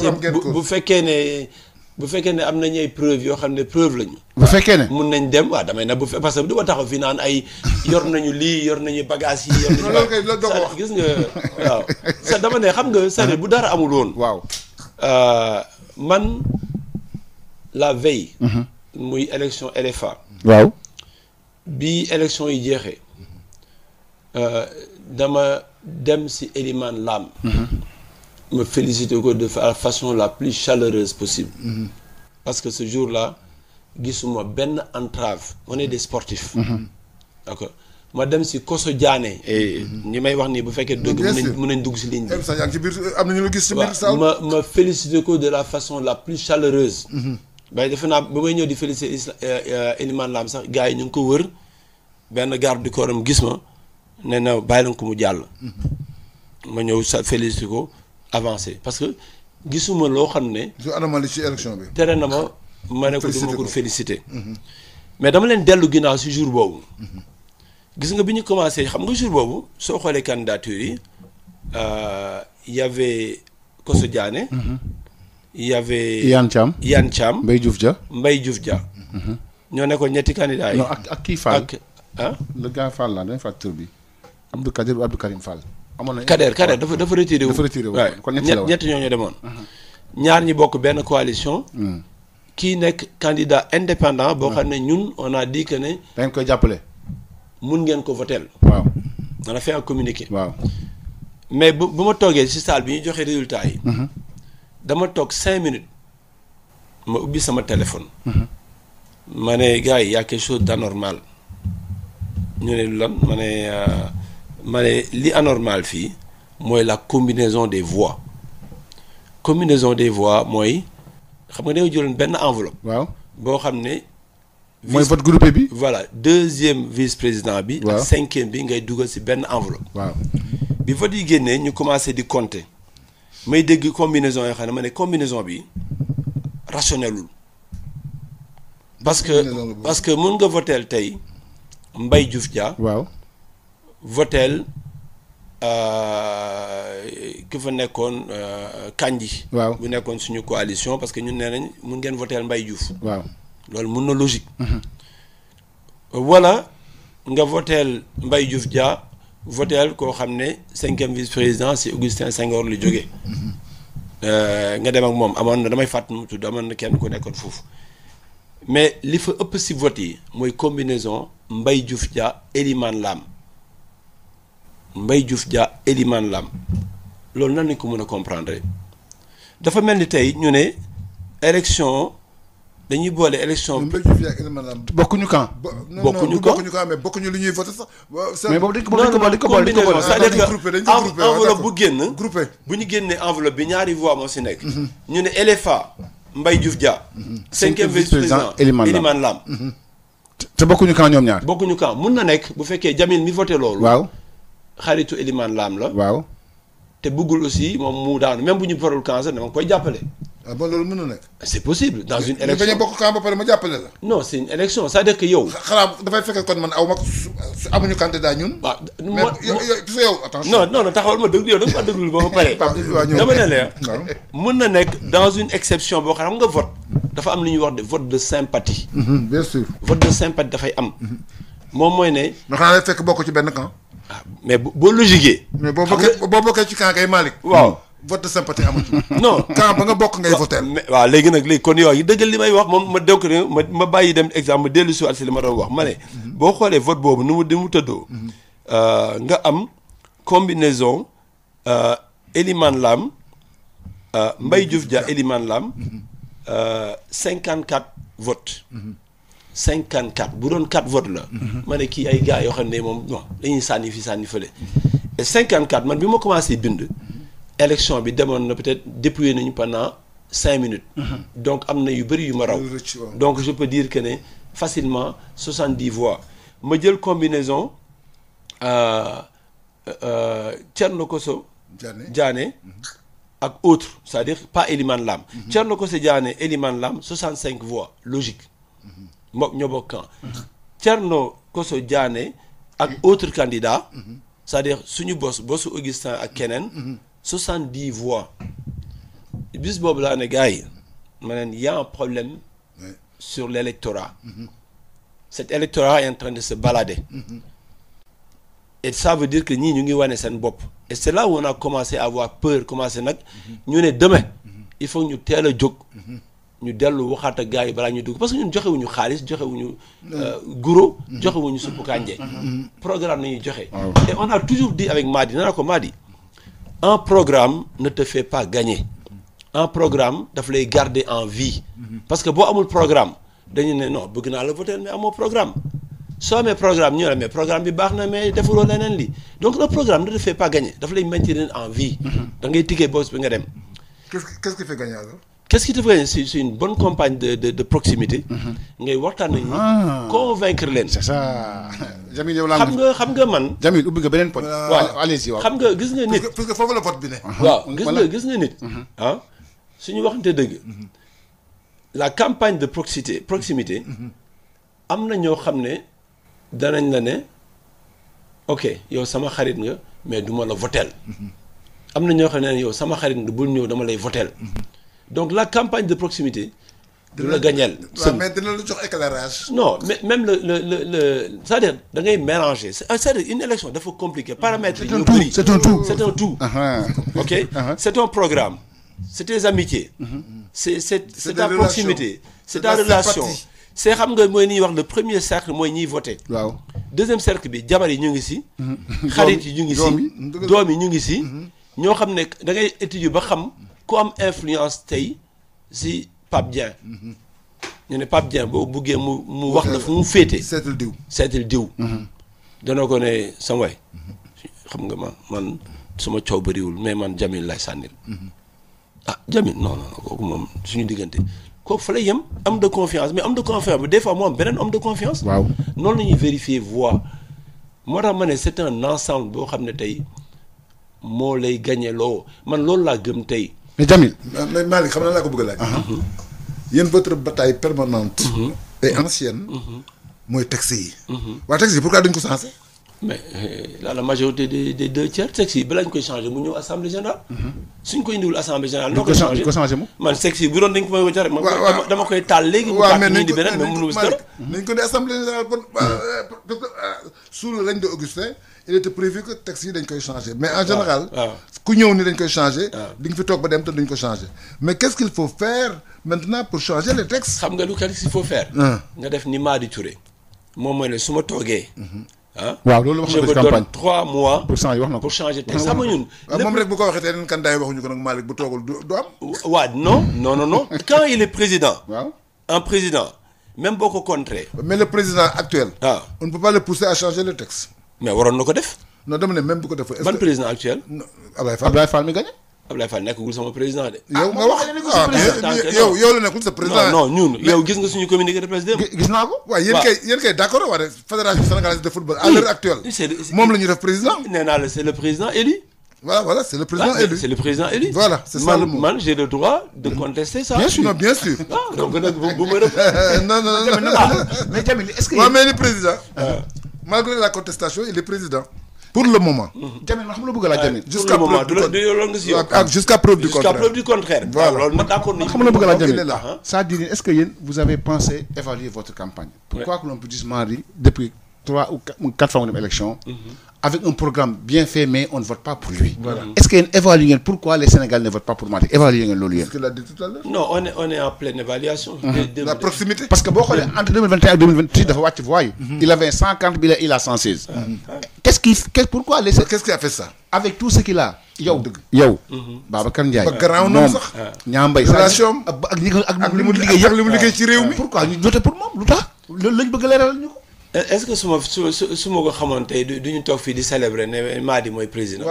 bu fekkee ne am nañu ay preuve yoo xam ne preuve lañu. bu fekkee ne mun nañ dem waaw damay nag parce que du ma taxaw fi naan ay yor nañu lii yor nañu bagage yi. yor nañu loolu kay loolu doo ko wax gis nga waaw. sa dama ne xam nga c'est bu dara amul woon. waaw. man la veille. muy élection LFA. waaw. bi élection yi jeexee. dama dem si Elimane Lam. me féliciter ko de la façon la plus chaleureuse possible. Parce que ce jour-là gisuma benn entrave on est des sportifs. d'accord ma dem si Koso Diané. et ñi may wax nii bu fekkee dëgg mën nañ dugg si ligne bi. ci biir am na ñu la gis ci biir salle. ma féliciter ko de la façon la plus chaleureuse. bay defe naa ba may ñëw di féliciter Elimane Lam sax gars yi ñu ngi ko wër benn garde du corps am gis ma nee na bàyyi leen ko mu jàll. ma ñëw sa féliciter ko avancé parce que gisuma loo xam ne. su anomalie ci élection bi. tere na ma ne ko du ma ko féliciter. mais dama leen dellu ginnaaw si jour boobu. gis nga bi ñu commencé xam nga jour boobu soo xoolee candidature yi y avait Koso Diané. y avait Yann Thiam Yann Thiam Mbaye Diouf Dia. ñoo nekkoon ñetti candidats yi. non ak kii Fall ak ah. le gars Fall la dañuy fàttali tur bi Abdou Kadir ou Abdou Karim Fall. amoon na Kader dafa retiré wu. dafa retiré wu kon ñett ñoo ñu demoon. ñaar ñi bokk benn coalition. kii nekk candidat indépendant boo xam ne ñun on a dit que ne. da ngeen koy jàppale. mun ngeen ko votel. waaw. on a fait un communiqué. waaw. mais bu ma toogee ci salle bi ñu joxe résultat yi. dama toog 5 minutes. ma ubbi sama téléphone. ma ne gars yi y a quelque chose d'anormal. ñu ne lan ma ne li anormal fii mooy la combinaison des voix. combinaison des voix mooy xam nga dañoo jëloon benn enveloppe. waaw boo xam ne. mooy vote groupé bi. voilà 2e vice-président bi. waaw ak 5e bi ngay dugal ci benn enveloppe. waaw. bi vote yi génnee ñu commencé di compter may dégg combinaison yoo xam ne ma ne combinaison bi rationnelul parce que mun nga voteel tey Mbaye Diouf Dia. waaw. voteel ki fa nekkoon Kandji. waaw bu nekkoon suñu coalition parce que ñun nee nañ mun ngeen voteel Mbaye Diouf. waaw loolu mun na logique. wala nga voteel Mbaye Diouf Dia. votel koo xam ne 5e vice-président c'est Augustin Senghor lu jógee nga dem ak moom amoon na damay fàtt nu mu tudd amoon na kenn ku nekkoon foofu mais li fa ëpp si vote yi mooy combinaison Mbaye Diouf Dia Elimane Lam Mbaye Diouf Dia Elimane Lam loolu nan lañ ko mën a comprendre dafa mel ni tey ñu ne élection dañuy boole élection. bokkuñu camp. bokkuñu camp mais bokkuñu li ñuy voté sax. mais boobu dañ ko boole c'est-à-dire que enveloppe bu génn. groupé bu ñu génnee enveloppe bi ñaari voix moo si nekk. ñu ne LFA Mbaye Diouf Dia. 5e vice-président Elimane Lam. te bokkuñu camp ñoom ñaar. bokkuñu camp mun na nekk bu fekkee Jamil mi voté loolu. waaw. xaritu Elimane Lam la. waaw. te bëggul aussi moom mu daanu même bu ñu farul camp sax dama koy jàppale. ah bon loolu mën na nekk. c'est possible dans une élection mais bañ a bokk camp ba pare ma jàppale la. non c'est une élection c'est-à-dire que yow. xanaa dafay fekk kon man aw ma amuñu candidat ñun. waaw mais yow attention. non taxawal ma déglu yow da nga ma déglu ba ma pare. dama ne la mën na nekk dans une exception boo xam nga vote dafa am lu ñuy wax de vote de sympathie. bien sûr. vote de sympathie dafay am. moom mooy ne. mais xanaa lay fekk bokk ci benn camp. ah mais boo logiquee. mais boo bokkee ci camp kay Malick. waaw. vote de sympathie amu ci. non camp ba nga bokk ngay voter. waaw léegi kon yow yi dëggal li may wax moom ma déw ko ne ma bàyyi dem exemple ma dellu si waat si li ma doon wax ma ne. boo xoolee vote boobu nu mu tëddoo. nga am combinaison Elimane Lam Mbaye Diouf Dia Elimane Lam 54 votes. 54 bu doon 4 votes la. ma ne kii ay gars yoo xam ne moom non dañuy sànni fi sànni fële. et 54 man bi ma commencé bind. élection bi demoon na peut-être dépouillé nañu pendant 5 minutes. donc am na yu bëri yu ma raw. donc je peux dire que ne facilement 70 voix ma jël combinaison Thierno Kosso Diané ak autres c'est-à-dire pas Elimane Lam. Thierno Kosso Diané Elimane Lam 65 voix logique. moom ñoo bokk camp. Thierno Kosso Diané ak autres candidats. c'est-à-dire suñu bosu Augustin ak keneen. 70 voix bis boobu laa ne gars yi ma ne y a un problème sur l'électorat. Cet électorat est en train de se balader. Et ça veut dire que ñii ñu ngi wane seen bopp. Et c'est là où on a commencé à avoir peur commencé nag ñu ne demain il faut ñu teel a jóg. ñu dellu waxaat ak gars yi balaa ñu dugg parce que ñun joxewuñu xaalis joxewuñu guro joxewuñu suppu kànje programme nañuy joxe. Et on a toujours dit avec Madi nee naa ko Madi un programme ne te fait pas gagner. Un programme daf lay garder en vie. Parce que boo amul programme dañu ne non bëgg naa la voter mais amoo programme soo amee programme ñu ne mais programme bi baax na mais defuloo leneen li donc le programme ne te fait pas gagner daf lay maintenir en vie. da ngay tiggee boss bi nga dem. Qu'est-ce qui fait gagner alors? Qu'est-ce qui te fait gagner? C'est une bonne campagne de proximité. ngay waxtaan nañu. convaincre leen. c'est ça. Jamil yow laa xam nga man. Jamil ubbi nga beneen pot. waaw allez-y waaw. xam nga gis nga nit. parce que foofu la vote bi ne. waaw gis nga nit. ah suñu waxante dëgg. la campagne de proximité. am na ñoo xam ne danañ la ne ok yow sama xarit nga mais du ma la votel am na ñoo xam ne yow sama xarit nga bul ñëw dama lay votel donc la campagne de proximité du la gagneel. mais dina la jox éclairage. non mais même le c'est-à-dire da ngay mélanger c'est-à-dire une élection dafa compliqué paramètres yi ñu bëri. c'est un tout c'est un tout. ok c'est un programme. c'est tes amitiés. c'est ta proximité. c'est ta relation. c'est xam nga mooy ñuy wax le premier cercle mooy ñiy voté. waaw deuxième cercle bi jabar yi ñu ngi si. xarit yi ñu ngi si. doom yi ñu ngi si. ñoo xam ne da ngay étudier ba xam ku am influence tey si Pape Dieng. ñu ne Pape Dieng boo buggee mu wax la fu mu féete. seetal diw. dana ko ne sama waay xam nga man suma coow bëriwul mais man Jamil lay sànnil. Jamil non kooku moom suñu diggante kooku fa lay yem homme de confiance mais homme de confiance bi des fois moo am beneen homme de confiance. waaw noonu la ñuy vérifier voix moo tax ma ne c'est un ensemble boo xam ne tey moo lay gagné loo man loolu laa gëm tey. mais Jamil. mais Malick xam na laa ko bëgg a laaj. yéen votre bataille permanente. et ancienne. mooy texte yi. waa texte yi pourquoi duñ ko changé. mais la majorité des 2/3 texte yi balaa ñu koy changé mu ñëw assemblée générale. suñ ko indiwul assemblée générale. noo koy changé man texte yi bu doon dañ ko may tere. dama koy taal léegi. mu tàkk ñu indi beneen mais mënu si dara. nañ ko ne assemblée générale bon sous le règne de Augustin il était prévu que texte yi dañ koy changé mais en général. ku ñëw ni dañ koy changé. di nga fi toog ba dem te duñ ko changé mais qu'est-ce qu'il faut faire maintenant pour changer les textes. xam nga lu qu'est-ce qu'il faut faire. nga def ni Madi Touré. moom mooy ne su ma toogee. waaw loolu wax na ko ci campagne je me donne 3 mois. pour changer wax na ko pour changer texte sama ñun. moom rek bu ko waxee te yeneen candidat yi waxuñu ko nag Malick bu toogul du am. waaw non quand il est président. waaw un président même boo ko contré. mais le président actuel. on ne peut pas le pousser à changer le texte. mais waroon na ko def. non dama ne même bu ko def. ban président actuel. Abdoulaye Fall mi gagné. Abdoulaye Fall nekkagul sama président de. yow nga wax yow la nekkul sa président. non ñun yow gis nga suñu communiqué de presse démb. gis naa ko. waaw yéen kay d'accord waa fédération sénégalaise de football à l'heure actuelle. moom la ñuy def président. nee naa la c'est le président élu. voilà c'est le président élu. c'est le président élu. voilà c'est ça le mot. man j'ai le droit de contester ça. bien sûr non bien sûr. donc nag bu ma non mais Jamil est-ce que. waaw mais le président. malgré la contestation il est président. pour le moment. Jamil ma xam la bëgg laa Jamil. jusqu'à preuve du contraire. jusqu'à preuve du contraire. voilà loolu ma d'accord nañu. xam la bëgg laa Jamil c'est-à-dire est-ce que yéen vous avez pensé évaluer votre campagne. pourquoi que l'on peut dire Madi depuis 3 ou 4 fois mu dem élection. avec un programme bien fait mais on ne vote pas pour lui. Voilà. Est-ce que yéen évaluer ngeen pourquoi les Sénégalais ne votent pas pour Madi évaluer ngeen loolu yéen. ce qu'il a dit tout à l'heure. non on est en pleine évaluation. la proximité. parce que boo xoolee entre 2021 ak 2026 dafa wàcc voix yi. il avait 140 bi il a 116. pourquoi les. qu'est-ce qui a fait ça. avec tout ce qu'il a. yow Babacar Ndiaye. ba garaaw noonu sax. Ñaambay relation ak li mu liggéey yëpp li mu liggéey ci réew mi. pourquoi ñu jote pour moom lu tax. loolu lañ bëgg a leeral ñu ko. est-ce que su ma ko xamoon tey du ñu toog fii di célébrer ne Madi mooy président. non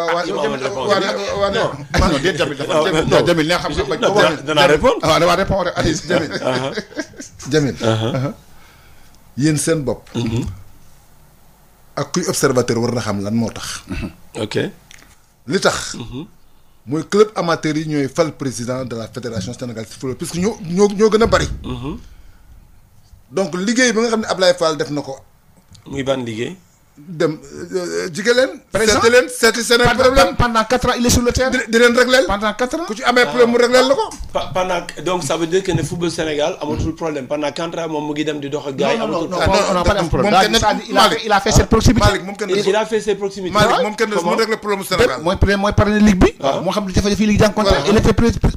déet Jamil dafa Jamil neex xam nga. danaa répondre. waaw damaa répondre allez Jamil. yéen seen bopp. ak kuy observateur war na xam lan moo tax. ok. li tax. mooy club amateur yi ñooy fal président de la fédération sénégalaise de football puisque ñoo gën a bari. donc liggéey bi nga xam ne Ablaye Fall def na ko. muy ban liggéey. dem jige leen. seeti leen seeti seen ay problème pendant 4 ans il est sur le terrain. di leen régleel. pendant 4 ans. ku ci amee problème mu régleel la ko. pendant donc ça veut dire que ne football Sénégal amatul problème pendant 4 ans moom mu ngi dem di dox ak gars yi. amatul problème on n'a pas de problème. il a fait cette proximité. Malick moom kenn il a fait ses proximités. Malick moom kenn moo réglé problème mu Sénégal. mooy parrainer ligue bi. moo xam ne jafe-jafe yi ligue jànkoonte. il était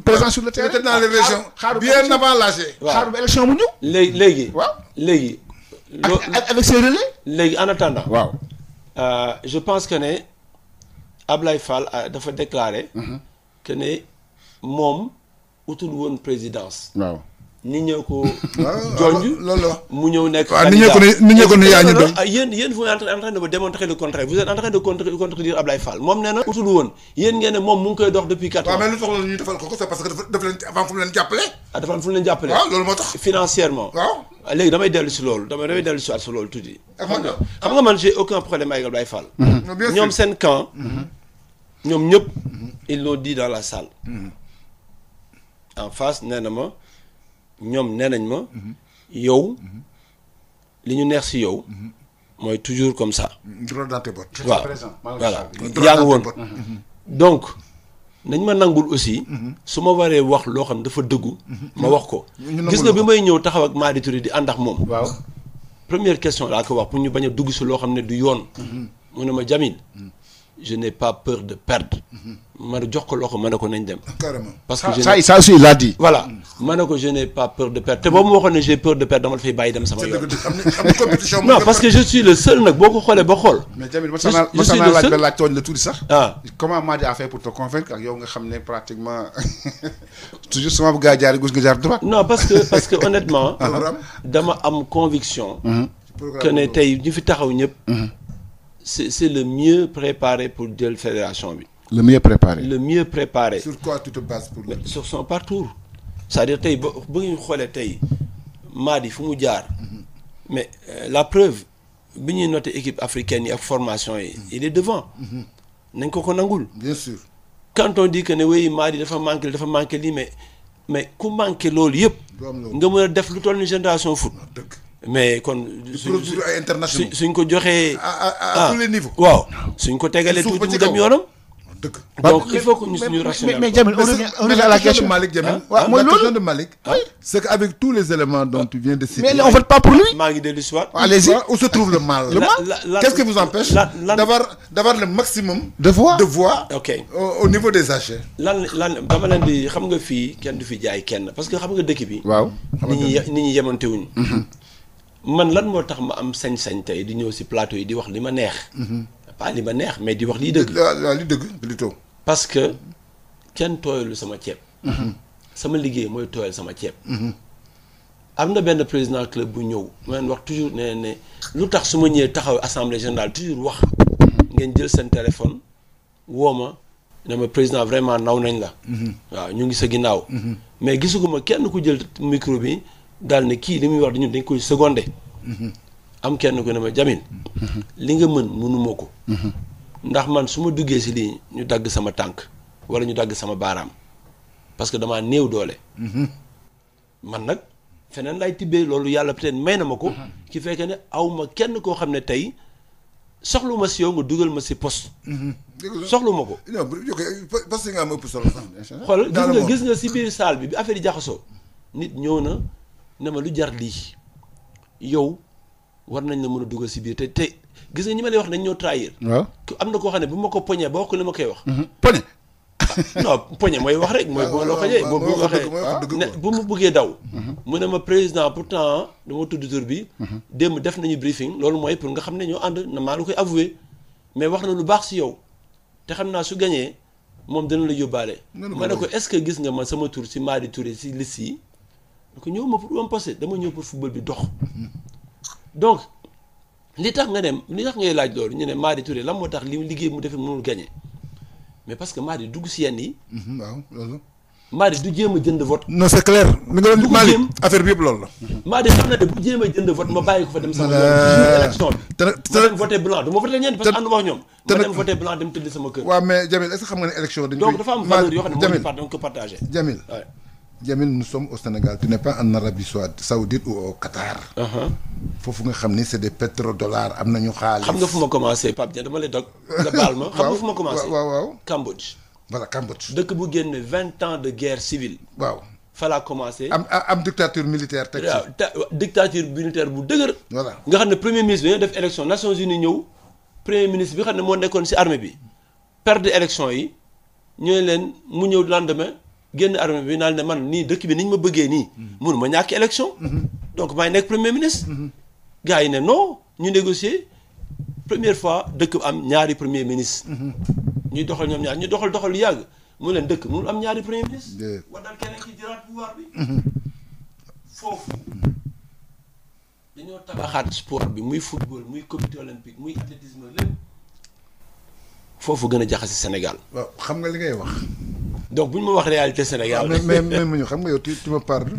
présent sur le terrain. il était dans les régions bien avant l'AG. xaaru ba élection bu ñëw. léegi. waaw léegi. avec ses relais. léegi en attendant. waaw. je pense que ne Ablaye Fall dafa déclaré. que ne moom utul woon présidence. waaw. ni ñëw ko. jonj loolu la mu ñëw nekk. waaw ni ñëw ko ne yaa ñu doon. yéen vous êtes en train de démontrer le contraire vous êtes en train de contredire Ablaye Fall moom nee na utul woon yéen ngeen ne moom mu ngi koy dox depuis 4 ans. waaw mais lu tax loolu ñu defal ko c'est parce que dafa leen avant fu mu leen jàppale. dafa am fu mu leen jàppale. waaw loolu moo tax. financièrement. waaw. léegi damay dellu si loolu damay dellu si waat si loolu tuuti. xam nga man j'ai aucun problème avec Ablaye Fall. ñoom seen camp. ñoom ñëpp. ils l'ont dit dans la salle. en face nee na ma. ñoom nee nañ ma yow li ñu neex si yow mooy toujours comme ça. droit dans tes bottes. waaw voilà yaa ngi woon donc nañ ma nangul aussi. su ma waree wax loo xam dafa dëggu. ma wax ko. gis nga bi may ñëw taxaw ak Madi Touré di ànd ak moom. waaw première question laa ko wax pour ñu bañ a dugg si loo xam ne du yoon. mu ne ma Jamil je n'ai pas peur de perdre. ma jox ko loxo ma ne ko nañ dem. carrément parce que ça aussi il l'a dit. voilà ma ne ko je n'ai pas peur de perdre te boobu ma waxoon ne j'ai peur de perdre dama la fay bàyyi dem sama yoon. compétition non parce que je suis le seul nag boo ko xoolee ba xool. mais Jamil ma laaj ba laaj tooñ la tuuti sax. comment Madi a fait pour te convaincre ak yow nga xam ne pratiquement toujours sama bu gaa jaar gauche nga jaar droite. non parce que honnêtement. dama am conviction. que ne tey ñu fi taxaw ñëpp. c'est le mieux préparé pour jël fédération bi. le mieux préparé. le mieux préparé. sur quoi tu te bases pour lui. sur son parcours. c'est-à-dire tey ba ñu xoolee tey Madi fu mu jaar. mais la preuve bi ñuy noté équipe africaine yi ak formation yi. il est devant. nañ ko nangul. bien sûr. quand on dit que ne oui Madi dafa manqué lii mais ku manqué loolu yëpp. nga mën a def lu toll ni génération foot. mais kon. suñ ko joxee. à tous les niveaux. waaw suñ ko tegalee tuuti mu dem yoonam. dëgg donc il faut que ñu suñu rationnel. mais Jamil on revient à la question de Malick Jamil. mooy loolu la question de Malick. c'est qu'avec tous les éléments dont tu viens de citer. mais on vote pas pour lui. maa ngi dellu si waat. allez-y où se trouve le mal. Qu'est-ce qui vous empêche d'avoir le maximum de voix ok au niveau des AG. lan dama leen di xam nga fii kenn du fi jaay kenn parce que xam nga dëkk bi. waaw nit ñi yemante wuñ. man lan moo tax ma am sañ-sañ tey di ñëw si plateau yi di wax li ma neex. pas li ma neex mais di wax liy dëgg. li dëgg plutôt. parce que kenn tooyalu sama ceeb. sama liggéey mooy tooyal sama ceeb. am na benn président club bu ñëw ma leen wax toujours ne lu tax su ma ñëwee taxaw assemblée générale toujours wax ngeen jël seen téléphone woo ma ne ma président vraiment naw nañ la. waaw ñu ngi sa ginnaaw. mais gisuguma kenn ku jël micro bi daal ne kii li muy wax dañ koy seconder. am kenn ku ne ma Jamil li nga mën mënuma ko. ndax man su ma duggee si lii ñu dagg sama tànk wala ñu dagg sama baaraam parce que damaa néew doole. man nag feneen lay tibbee loolu yàlla peut-être may na ma ko. ki fekkee ne aw ma kenn koo xam ne tey soxlu ma si yow nga dugal ma si poste. soxlu ma ko. non parce que nga am ëpp solo sax. xool gis nga si biir salle bi affaire yi jaxasoo nit ñëw na ne ma lu jar lii yow war nañ la mën a dugal si biir te gis nga ñi ma lay wax dañ ñoo trahir. waaw am na koo xam ne bu ma ko poñee ba wax ko li ma koy wax. poñe. non poñe mooy wax rek mooy boo la ko jëlee boo waxee bu mu bëggee daw. mu ne ma président pourtant dama tudd tur bi. démb def nañu briefing loolu mooy pour nga xam ne ñoo ànd na maa la koy avoué mais wax na lu baax si yow te xam naa su gañee moom dina la yóbbaale. ma ne ko est-ce que gis nga man sama tur si Madi Touré si liste yi. donc ñëw ma pour poste dama ñëw pour football bi dox donc. li tax nga dem li tax ngay laaj loolu ñu ne Madi Touré lan moo tax li liggéey mu defee mënul gagné mais parce que Madi dugg si yenn yi. waaw loolu. Madi du jéem a jënd vote. non c'est clair. li nga doon Malick affaire bi yëpp loolu la. Madi xam na ne bu jéem a jënd vote ma bàyyi ko fa dem sama yoon élection bi. ma dem voté blanc du ma voté ñeent parce que ànduma ak ñoom. ma dem voté blanc dem tëdd sama kër. waaw mais Jamil est-ce que xam nga ne élection dañ koy. donc dafa am valeur yoo xam ne dañ ko partagé. Jamil nous sommes au Sénégal tu n'es pas en Arabie Saoudite ou au Qatar. foofu nga xam ni c'est des pétrodollars am nañu xaalis. xam nga fu ma commencé Pape Dia dama lay dog nga baal ma. xam nga fu ma commencé waaw Cambodge. voilà Cambodge. dëkk bu génne 20 ans de guerre civile. waaw fa laa commencé. am dictature militaire teg ci. dictature militaire bu dëgër. voilà nga xam ne premier ministre bi dañoo def élection Nations Unies ñëw premier ministre bi xam ne moo nekkoon ci armée bi perdre élection yi ñooy leen mu ñëw lendemain. génn armée bi naan ne man nii dëkk bi ni ñu ma bëggee nii. mënu ma ñàkk élection. donc maay nekk premier ministre. gars yi ne non ñu négocier première fois dëkk am ñaari premier ministre. ñuy doxal ñoom ñaar ñu doxal lu yàgg mu leen dëkk mënul am ñaari premier ministre. war dal keneen ci jëlaat pouvoir bi. foofu dañoo tabaxaat sport bi muy football muy comité olympique muy athlétisme lépp foofu gën a jaxase Sénégal. waaw xam nga li ngay wax. donc bu ñu ma wax réalité Sénégal. mais mu ñu xam nga yow tu me parles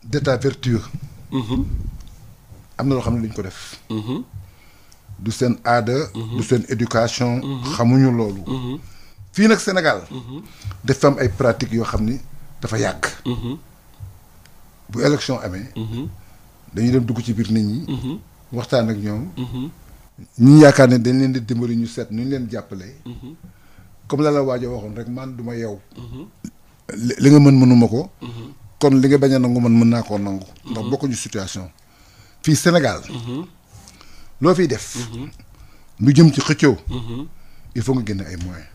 d'état vertueux. am na loo xam ne duñ ko def. du seen aada. du seen éducation. xamuñu loolu. fii nag Sénégal. dafa am ay pratiques yoo xam ni dafa yàgg. bu élection amee. dañuy dem dugg ci biir nit ñi. waxtaan ak ñoom. ñi yaakaar ne dañ leen di dimbali ñu seet nu ñu leen jàppalee. comme la waaj a waxoon rek man du ma yow. li nga mën mënuma ko. kon li nga bañ a nangu man mën naa koo nangu. ndax bokkuñu situation. fii Sénégal. loo fiy def. lu jëm ci xëccoo. il faut nga génne ay moyens.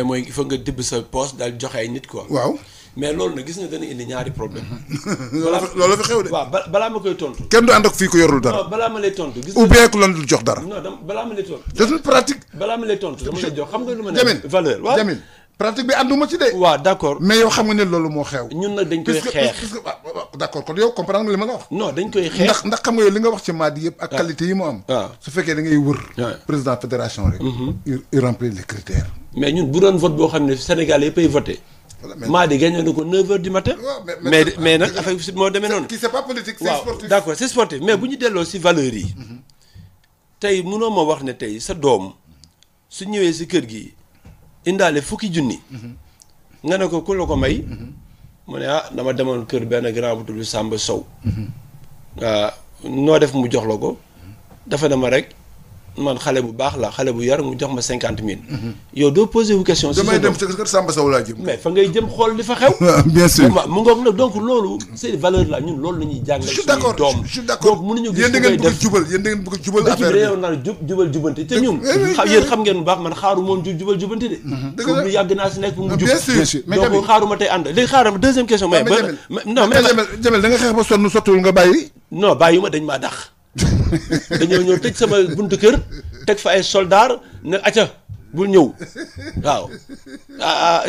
mooy il faut nga dibb sa poste daal joxe ay nit quoi. waaw. mais loolu nag gis nga dana indi ñaari problème. loolu fi xew de. waaw balaa ma koy tontu. kenn du ànd ak fii ko yorul dara. non balaa ma lay tontu. gis ou bien ku lan dul jox dara. non balaa ma lay tontu. c'est une pratique. balaa ma lay tontu dama lay jox xam nga lu ma ne. Jamil valeur waaw Jamil pratique bi ànduma ci de. waaw d'accord. mais yow xam nga ne loolu moo xew. ñun nag dañ koy xeex. d'accord kon yow comprendre nga li ma la wax. non dañ koy xeex. ndax xam nga yow li nga wax ci Madi yëpp. ak qualité yi mu am. waaw su fekkee da ngay wër. président fédération rek. il remplit les critères. mais ñun bu doon vote boo xam ne Sénégal yëpp ay voté. Madi gagné na ko 9h du matin. mais nag affaire bi moo demee noonu. c'est pas politique c'est sportif. waaw d'accord c'est sportif mais bu ñu delloo si valeurs yi. tey mënoo ma wax ne tey sa doom su ñëwee si kër gi indaale fukki junni. nga ne ko ku la ko may. mu ne dama demoon kër benn grand bu tudd Samba Sow. noo def mu jox la ko. dafa dama rek man xale bu baax la xale bu yar mu jox ma 50 000. yow doo posé wu question. si damay dem ci kër Samba Sow laa jëm. mais fa ngay jëm xool li fa xew. bien sûr mu ngoog nag donc loolu c'est valeur la ñun loolu la ñuy jàngal. suñuy doom je suis d'accord donc mënuñu gis. yéen da ngeen bëgg a jubal yéen da ngeen bëgg a jubal affaire bi naan jubal jubante te ñun. yéen xam ngeen bu baax man xaaru moom jubal jubante de. dëgg la lu yàgg naa si nekk mu jub. bien sûr donc xaaruma tey ànd léegi xaaral ma deuxième question. mais non mais Jamel da nga xeex ba sonn sottul nga bàyyi. non bàyyi ma dañ maa dàq. dañoo ñëw tëj sama buntu kër teg fa ay soldaar ne acca bul ñëw waaw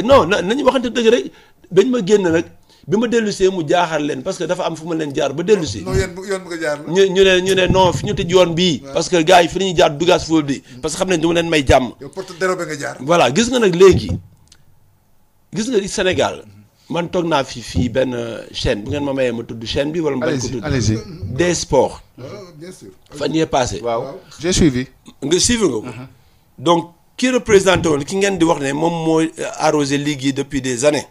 non nañu waxante dëgg rek dañ ma génn nag bi ma dellusee mu jaaxal leen parce que dafa am fu ma leen jaar ba dellusi. non yoon bu nga jaar la. ñu ne non fi ñu tëj yoon bii. parce que gars yi fi ñuy jaar dugaas foofu bi parce que xam nañ du ma leen may jàmm. yow porte dérobé nga jaar. voilà gis nga nag léegi gis nga Sénégal man toog naa fii benn chaîne bu ngeen ma mayee ma tudd chaîne bi wala ma bañ ko tudd. allez-y des sports. bien sûr. fan yee passé. waaw j'ai suivi. nga suivre nga ko. donc ki représenté woon ki ngeen di wax ne moom mooy arrosé ligue yi depuis des années.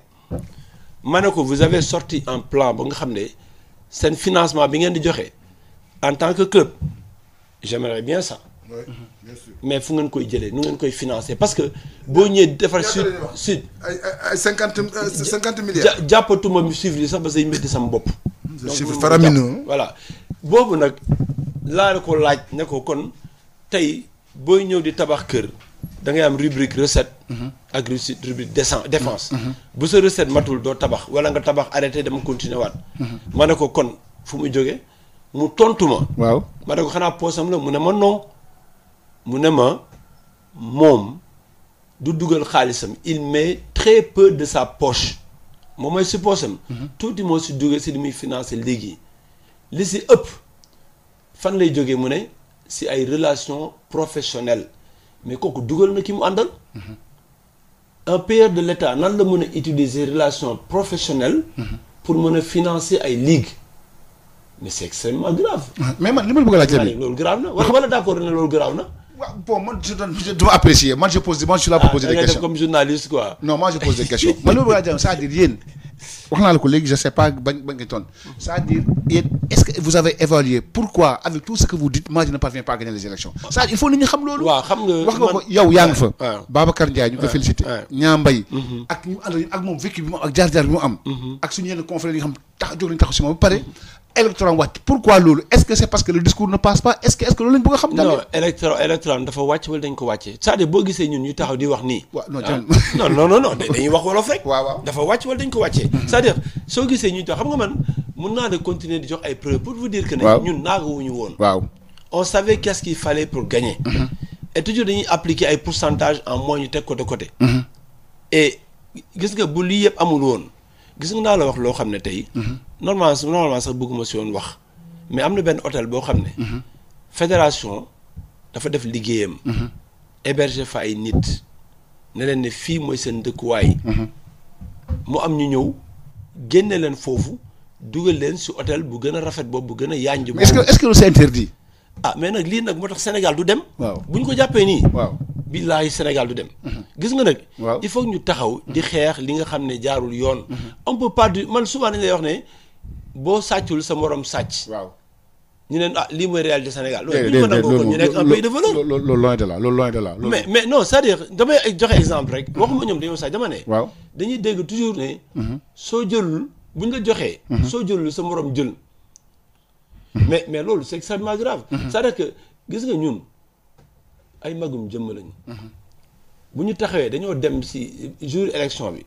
ma ne ko vous avez sorti un plan ba nga xam ne seen financement bi ngeen di joxe en tant que club j'aimerais bien ça. oui bien sûr. mais fu ngeen koy jëlee nu ngeen koy financer parce que boo ñëwee defar sud ay 50 milliards. jàppatuma mi suivre sax ba say métti sama bopp. chiffre faramineux. voilà boobu nag laa la ko laaj ne ko kon tey booy ñëw di tabax kër da ngay am rubrique recette. ak rubrique défense. bu sa recette matul doo tabax wala nga tabax arrêté dama continuer waat. ma ne ko kon fu muy jógee mu tontu ma. waaw ma ne ko xanaa poosam la mu ne ma non mu ne ma moom du dugal xaalisam il met très peu de sa poche moom mooy si poosam. tuuti moo si dugal si li muy financer léegi li si ëpp fan lay jógee mu ne si ay relations professionnelles mais kooku dugal na ki mu àndal. un payeur de l'État nan la mën a utiliser relations professionnelles. pour mën a financer ay ligues mais c'est extrêmement grave. mais man li ma bëgg a laaj tamit loolu grave na wala d'accord ne loolu grave na. waaw bon man je dois apprécier man je suis là pour poser des questions comme journaliste quoi. non moi je pose des questions man li ma bëgg a laaj c'est-à-dire yéen wax naa la ko léegi je sais pas bañ nga toon c'est-à-dire yéen est-ce que vous avez évalué pourquoi avec tout ce que vous dites Madi ne parvient pas à gagner les élections c'est-à-dire il faut nit ñi xam loolu. waaw xam nga wax nga ko yow yaa ngi fa. Babacar Ndiaye ñu koy félicité. Ñaambay ak ñu ànd ak moom vécu bi mu am ak jaar-jaar bi mu am. ak suñu yenn confrères yi nga xam jóg nañu taxaw si moom ba pare. électorat wàcc pourquoi loolu est-ce que c'est parce que le discours ne passe pas est-ce que loolu lañ bëgg a xam. non électorat dafa wàcc wala dañ ko wàccee c'est-à-dire boo gisee ñun ñu taxaw di wax nii. waaw non dañuy wax wolof rek. waaw dafa wàcc wala dañ ko wàccee. c'est-à-dire soo gisee ñuy taxaw xam nga man mun naa de continuer di jox ay preuves pour vous dire que ne. ñun naagawuñu woon. waaw on savait qu'est-ce qu'il fallait pour gagner. et toujours dañuy appliquer ay pourcentage en moins ñu teg ko de côté. et gis nga bu lii yëpp amul woon gis nga naa la wax loo xam ne tey. normalement sax bëgguma si woon wax mais am na benn hôtel boo xam ne. fédération dafa def liggéeyam. héberger fa ay nit ne leen ne fii mooy seen dëkkuwaay. mu am ñu ñëw génne leen foofu dugal leen si hôtel bu gën a rafet boobu bu gën a yànj. mais est-ce que c'est interdit. mais nag lii nag moo tax Sénégal du dem. waaw bu ñu ko jàppee nii. waaw billaahi Sénégal du dem. gis nga nag. waaw il faut ñu taxaw di xeex li nga xam ne jaarul yoon. on peut pas man souvent dañ lay wax ne boo sàccul sa morom sàcc. waaw ñu ne ah lii mooy réalité Sénégal. loolu ñu ko nangoo kon ñu nekk un pays de valeur. loolu loin de là loolu loin de là. mais non c'est-à-dire damay joxe exemple rek. waxuma ñoom dañoo sax dama ne. waaw dañuy dégg toujours ne. soo jëlul buñ la joxee. soo jëlul sa morom jël. mais loolu c'est extrêmement grave. c'est-à-dire que gis nga ñun ay magum jëmm lañu. bu ñu taxawee dañoo dem si jour élection bi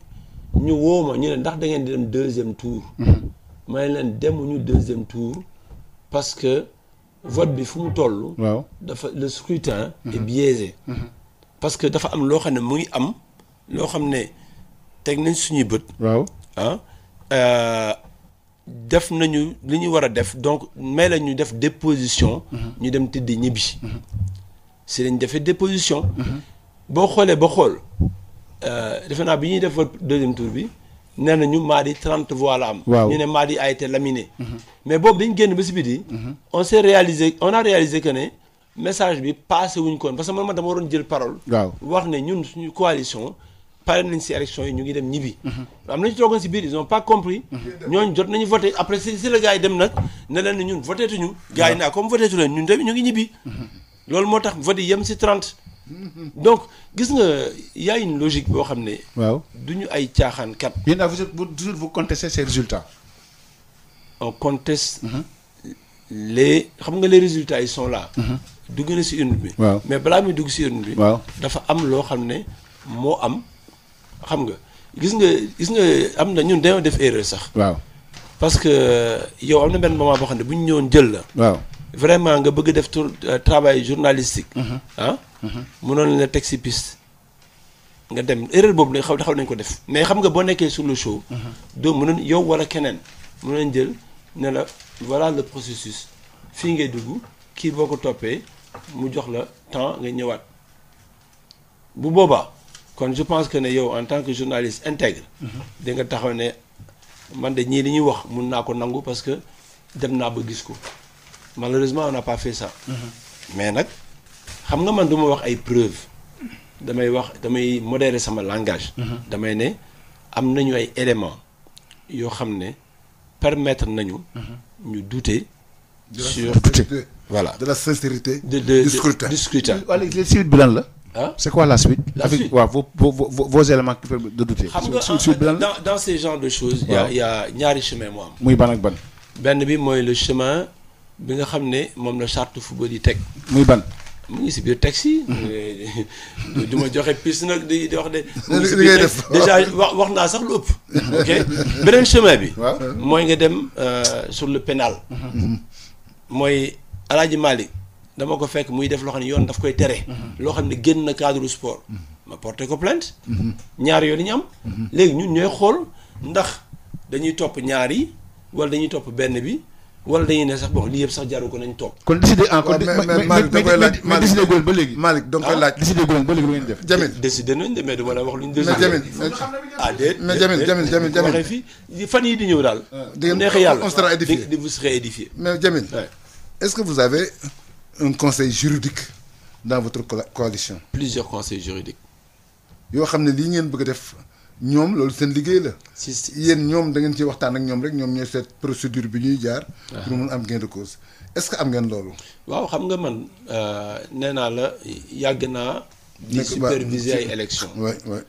ñu woo ma ñu ne ndax da ngeen di dem deuxième tour. may leen demuñu deuxième tour parce que vote bi fu mu toll. waaw dafa le scrutin est biaisé. parce que dafa am loo xam ne mu ngi am loo xam ne teg nañ suñuy bët. waaw def nañu li ñu war a def donc may la ñu def déposition. ñu dem tëddi ñibbi. si lañ defee déposition. boo xoolee ba xool defe naa bi ñuy def vote deuxième tour bi nee nañu Madi 30 voix la am. waaw ñu ne Madi a été laminé. mais boobu dañu génn ba si biti. on a réalisé que ne message bi passé wuñ ko woon parce que man dama waroon jël parole. waaw wax ne ñun suñu coalition pare nañ si élection yi ñu ngi dem ñibbi. am nañu toogoon si biir ils ont pas compris. ñooñu jot nañu voté après si la gars yi dem nag ne leen ne ñun voté tuñu. gars yi naa comme voté tu leen ñun tamit ñu ngi ñibbi. loolu moo tax vote yi yem si 30. donc gis nga y a une logique boo xam ne. waaw du ñu ay caaxaan kat. yéen daal toujours vous contestez ces résultats. on conteste. xam nga les résultats ils sont là. dugg na si urne bi. waaw mais balaa muy dugg si urne bi. waaw dafa am loo xam ne moo am xam nga gis nga am na ñun dañoo def erreur sax. waaw parce que yow am na benn moment boo xam ne bu ñu ñëwoon jël la. waaw vraiment nga bëgg def travail journalistique. mënoon la teg si piste nga dem erreur boobu xaw nañ ko def mais xam nga boo nekkee sur le show. doo mënoon yow wala keneen mënoon jël ne la voilà le processus fii ngay dugg kii boo ko toppee mu jox la temps nga ñëwaat bu boobaa kon je pense que ne yow en tant que journaliste intègre. di nga taxaw ne man de ñii li ñuy wax mun naa ko nangu parce que dem naa ba gis ko malheureusement on n'a pas fait ça. mais nag. xam nga man du ma wax ay preuves damay modérer sama langage. damay ne am nañu ay éléments yoo xam ne permettre nañu. ñu douter. sur voilà de la sincérité. du scrutin. wala suite bi lan la. ah c'est quoi la suite. la suite waaw vos éléments qui permettent de douter. xam nga dans ces genres de choses. y a ñaari chemin moo am. muy ban ak ban. benn bi mooy le chemin bi nga xam ne moom la charte football yi teg. muy ban. mu ngi si biir taxi. du ma joxe piste nag di wax de. li ngay def déjà wax naa sax lu ëpp. ok beneen chemin bi. waaw mooy nga dem sur le pénal. mooy El Hadj Malick dama ko fekk muy def loo xam ne yoon daf koy tere. loo xam ne génn na cadre sport. ma porté ko plainte. ñaar yoon yi ñu am. léegi ñun ñooy xool ndax dañuy topp ñaar yi wala dañuy topp benn bi. wala dañuy ne sax bon lii yëpp sax jaru ko nañ toog. kon décidé encore mais décidé góor ba léegi. Malick da nga koy laaj décidé góor ba léegi lu ngeen def. Jamil décidé nañ de mais du ma la wax lu ñu mais décidé. Jamil mais Jamil waxee fii fan yii di ñëw daal. di ngeen neexee yàlla on sera édifié di vous serez édifié. mais Jamil est-ce que vous avez un conseil juridique dans votre coalition. plusieurs conseils juridiques. yoo xam ne lii ngeen bëgg a def. ñoom loolu seen liggéey la. si yéen ñoom da ngeen ci waxtaan ak ñoom rek ñoom ñooy seet procédure bi ñuy jaar. pour mun am gain de cause est-ce que am ngeen loolu. waaw xam nga man nee naa la yàgg naa. di superviser ay élections. waay waay.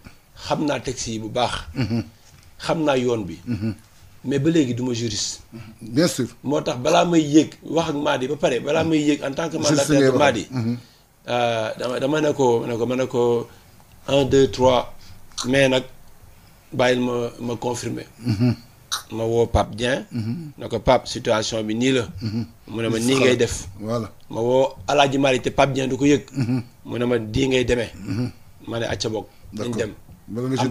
xam naa texte yi bu baax. xam naa yoon bi. mais ba léegi du ma juriste. bien sûr. moo tax balaa may yéeg wax ak Madi ba pare balaa may yéeg en tant que mandataire de Madi. dama ne ko 1 2 3 mais nag. bàyyil ma confirmer ma woo Pape Dieng na ko Pape situation bi nii la mu ne ma nii ngay def voilà ma woo Alaaji Malick te Pape Dieng du ko yëg mu ne ma dii ngay demee ma ne acca bokk dañ dem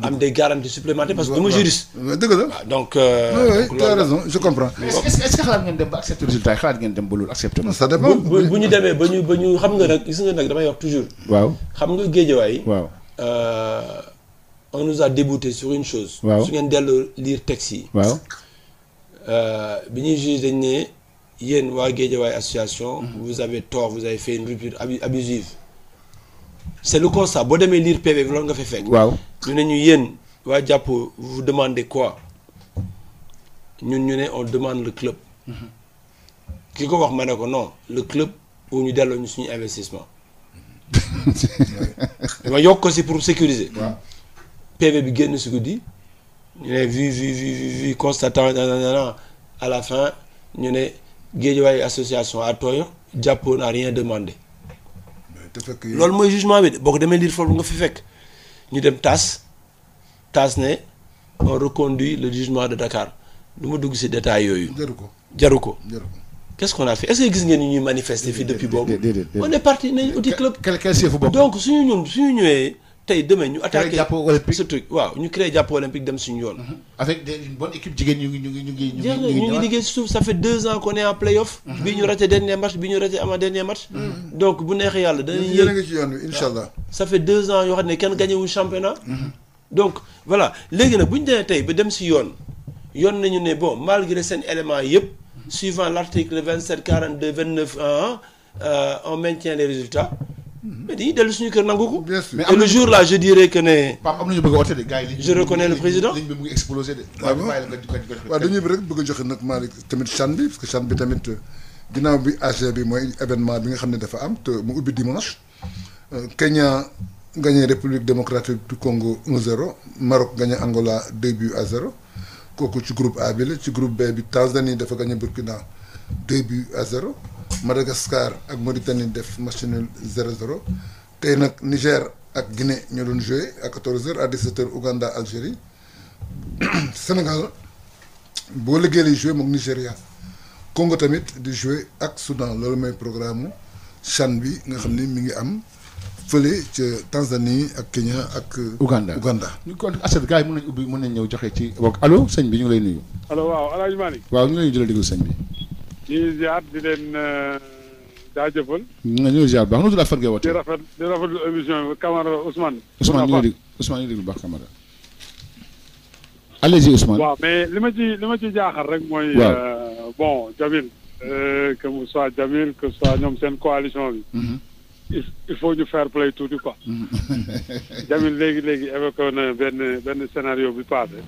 am des garanties supplémentaires parce que du ma juriste dëgg la waaw donc tu as raison je comprends est-ce que xalaat ngeen dem ba accepter résultat yi xalaat ngeen dem ba loolu accepter ça dépend bu ñu demee ba ñu xam nga nag gis nga nag damay wax toujours waaw xam nga Guédiawaye waaw on nous a débouté sur une chose. waaw su ngeen delloo lire texte yi. waaw. bi ñuy juge dañ ne yéen waa Guédiawaye association. vous avez tort vous avez fait une rupture abusive. c'est le constat boo demee lire PV bi loolu nga fay fekk. waaw ñu ne ñu yéen waa jàpp vous demandez quoi ñun ñu ne on demande le club. ki ko wax ma ne ko non le club où ñu delloo ñu suñu investissement. ma yokk ko si pour sécuriser. waaw PV bi génn si guddi ñu ne vu constatant à la fin ñu ne Guédiawaye association à tooy jàppoo n'a rien demandé. loolu mooy jugement bi boo ko demee lire foofu nga fi fekk ñu dem TAS ne on reconduit le jugement de Dakar du ma dugg si détails yooyu. jaru ko. Qu'est-ce qu'on a fait? Est-ce que gis ngeen ni ñuy manifester fii depuis boobu. On est parti nañ uti club. Donc suñu ñëwee tey demain ñu attaqué ce truc waaw ñu créé jàpp olympique dem suñu yoon. avec une bonne équipe jigéen ñu ngi liggéey si suuf ça fait 2 ans qu'on est en play-off. bii ñu raté dernier match bii ñu raté ama dernier match. donc bu neexee yàlla danañ yéen a ngi ci yoon wi incha allah. ça fait 2 ans yoo xam ne kenn gagné wu championnat. donc voilà léegi nag bu ñu demee tey ba dem si yoon nañu ne bon malgré seen éléments yëpp. Suivant l'article 27, 42, 29, on maintient les résultats. Mais dis, de suñu kër nangu ko. Et le jour là, je dirais que ne. Je reconnais le président. waaw dañuy rek bëgg a joxe nag Malick tamit CHAN bi parce que CHAN bi tamit ginnaaw bi AG bi mooy événement bi nga xam ne dafa am te mu ubbi dimanche. Kenya gagné République démocratique du Congo 1-0 Maroc gagné Angola 2-0. kooku ci groupe A bi la ci groupe B bi Tanzanie dafa gagné Burkina 2-0 Madagascar ak Mauritanie def match nul 0-0 tey nag Niger ak Guinée ñoo doon joué à 14h à 17h Ouganda Algérie Sénégal boo liggéey lay joué moom Nigéria Congo tamit di joué ak Soudan loolu mooy programme CHAN bi nga xam ni mi ngi am fële ca Tanzanie ak Kenya ak. Uganda ñu kon Assane gars yi mën nañ ñëw joxe ci boog allo sëñ bi ñu ngi lay nuyu. allo waaw El Hadj Malick. waaw ñu ngi lay jëlee déglu sëñ bi. di ziar di leen jaajëfal. ñu ngi ziar baax na du la fan ngay wootee. di rafetlu émission bi Camara Ousmane. Ousmane ñu ngi déglu baax Camara. allez-y Ousmane. waaw mais li ma ci jaaxal rek mooy. bon Jamil. que mu soit Jamil que soit ñoom seen coalition bi. il faut ñu fair play tuuti quoi. Jamil léegi évoqué na benn scénario bi passé.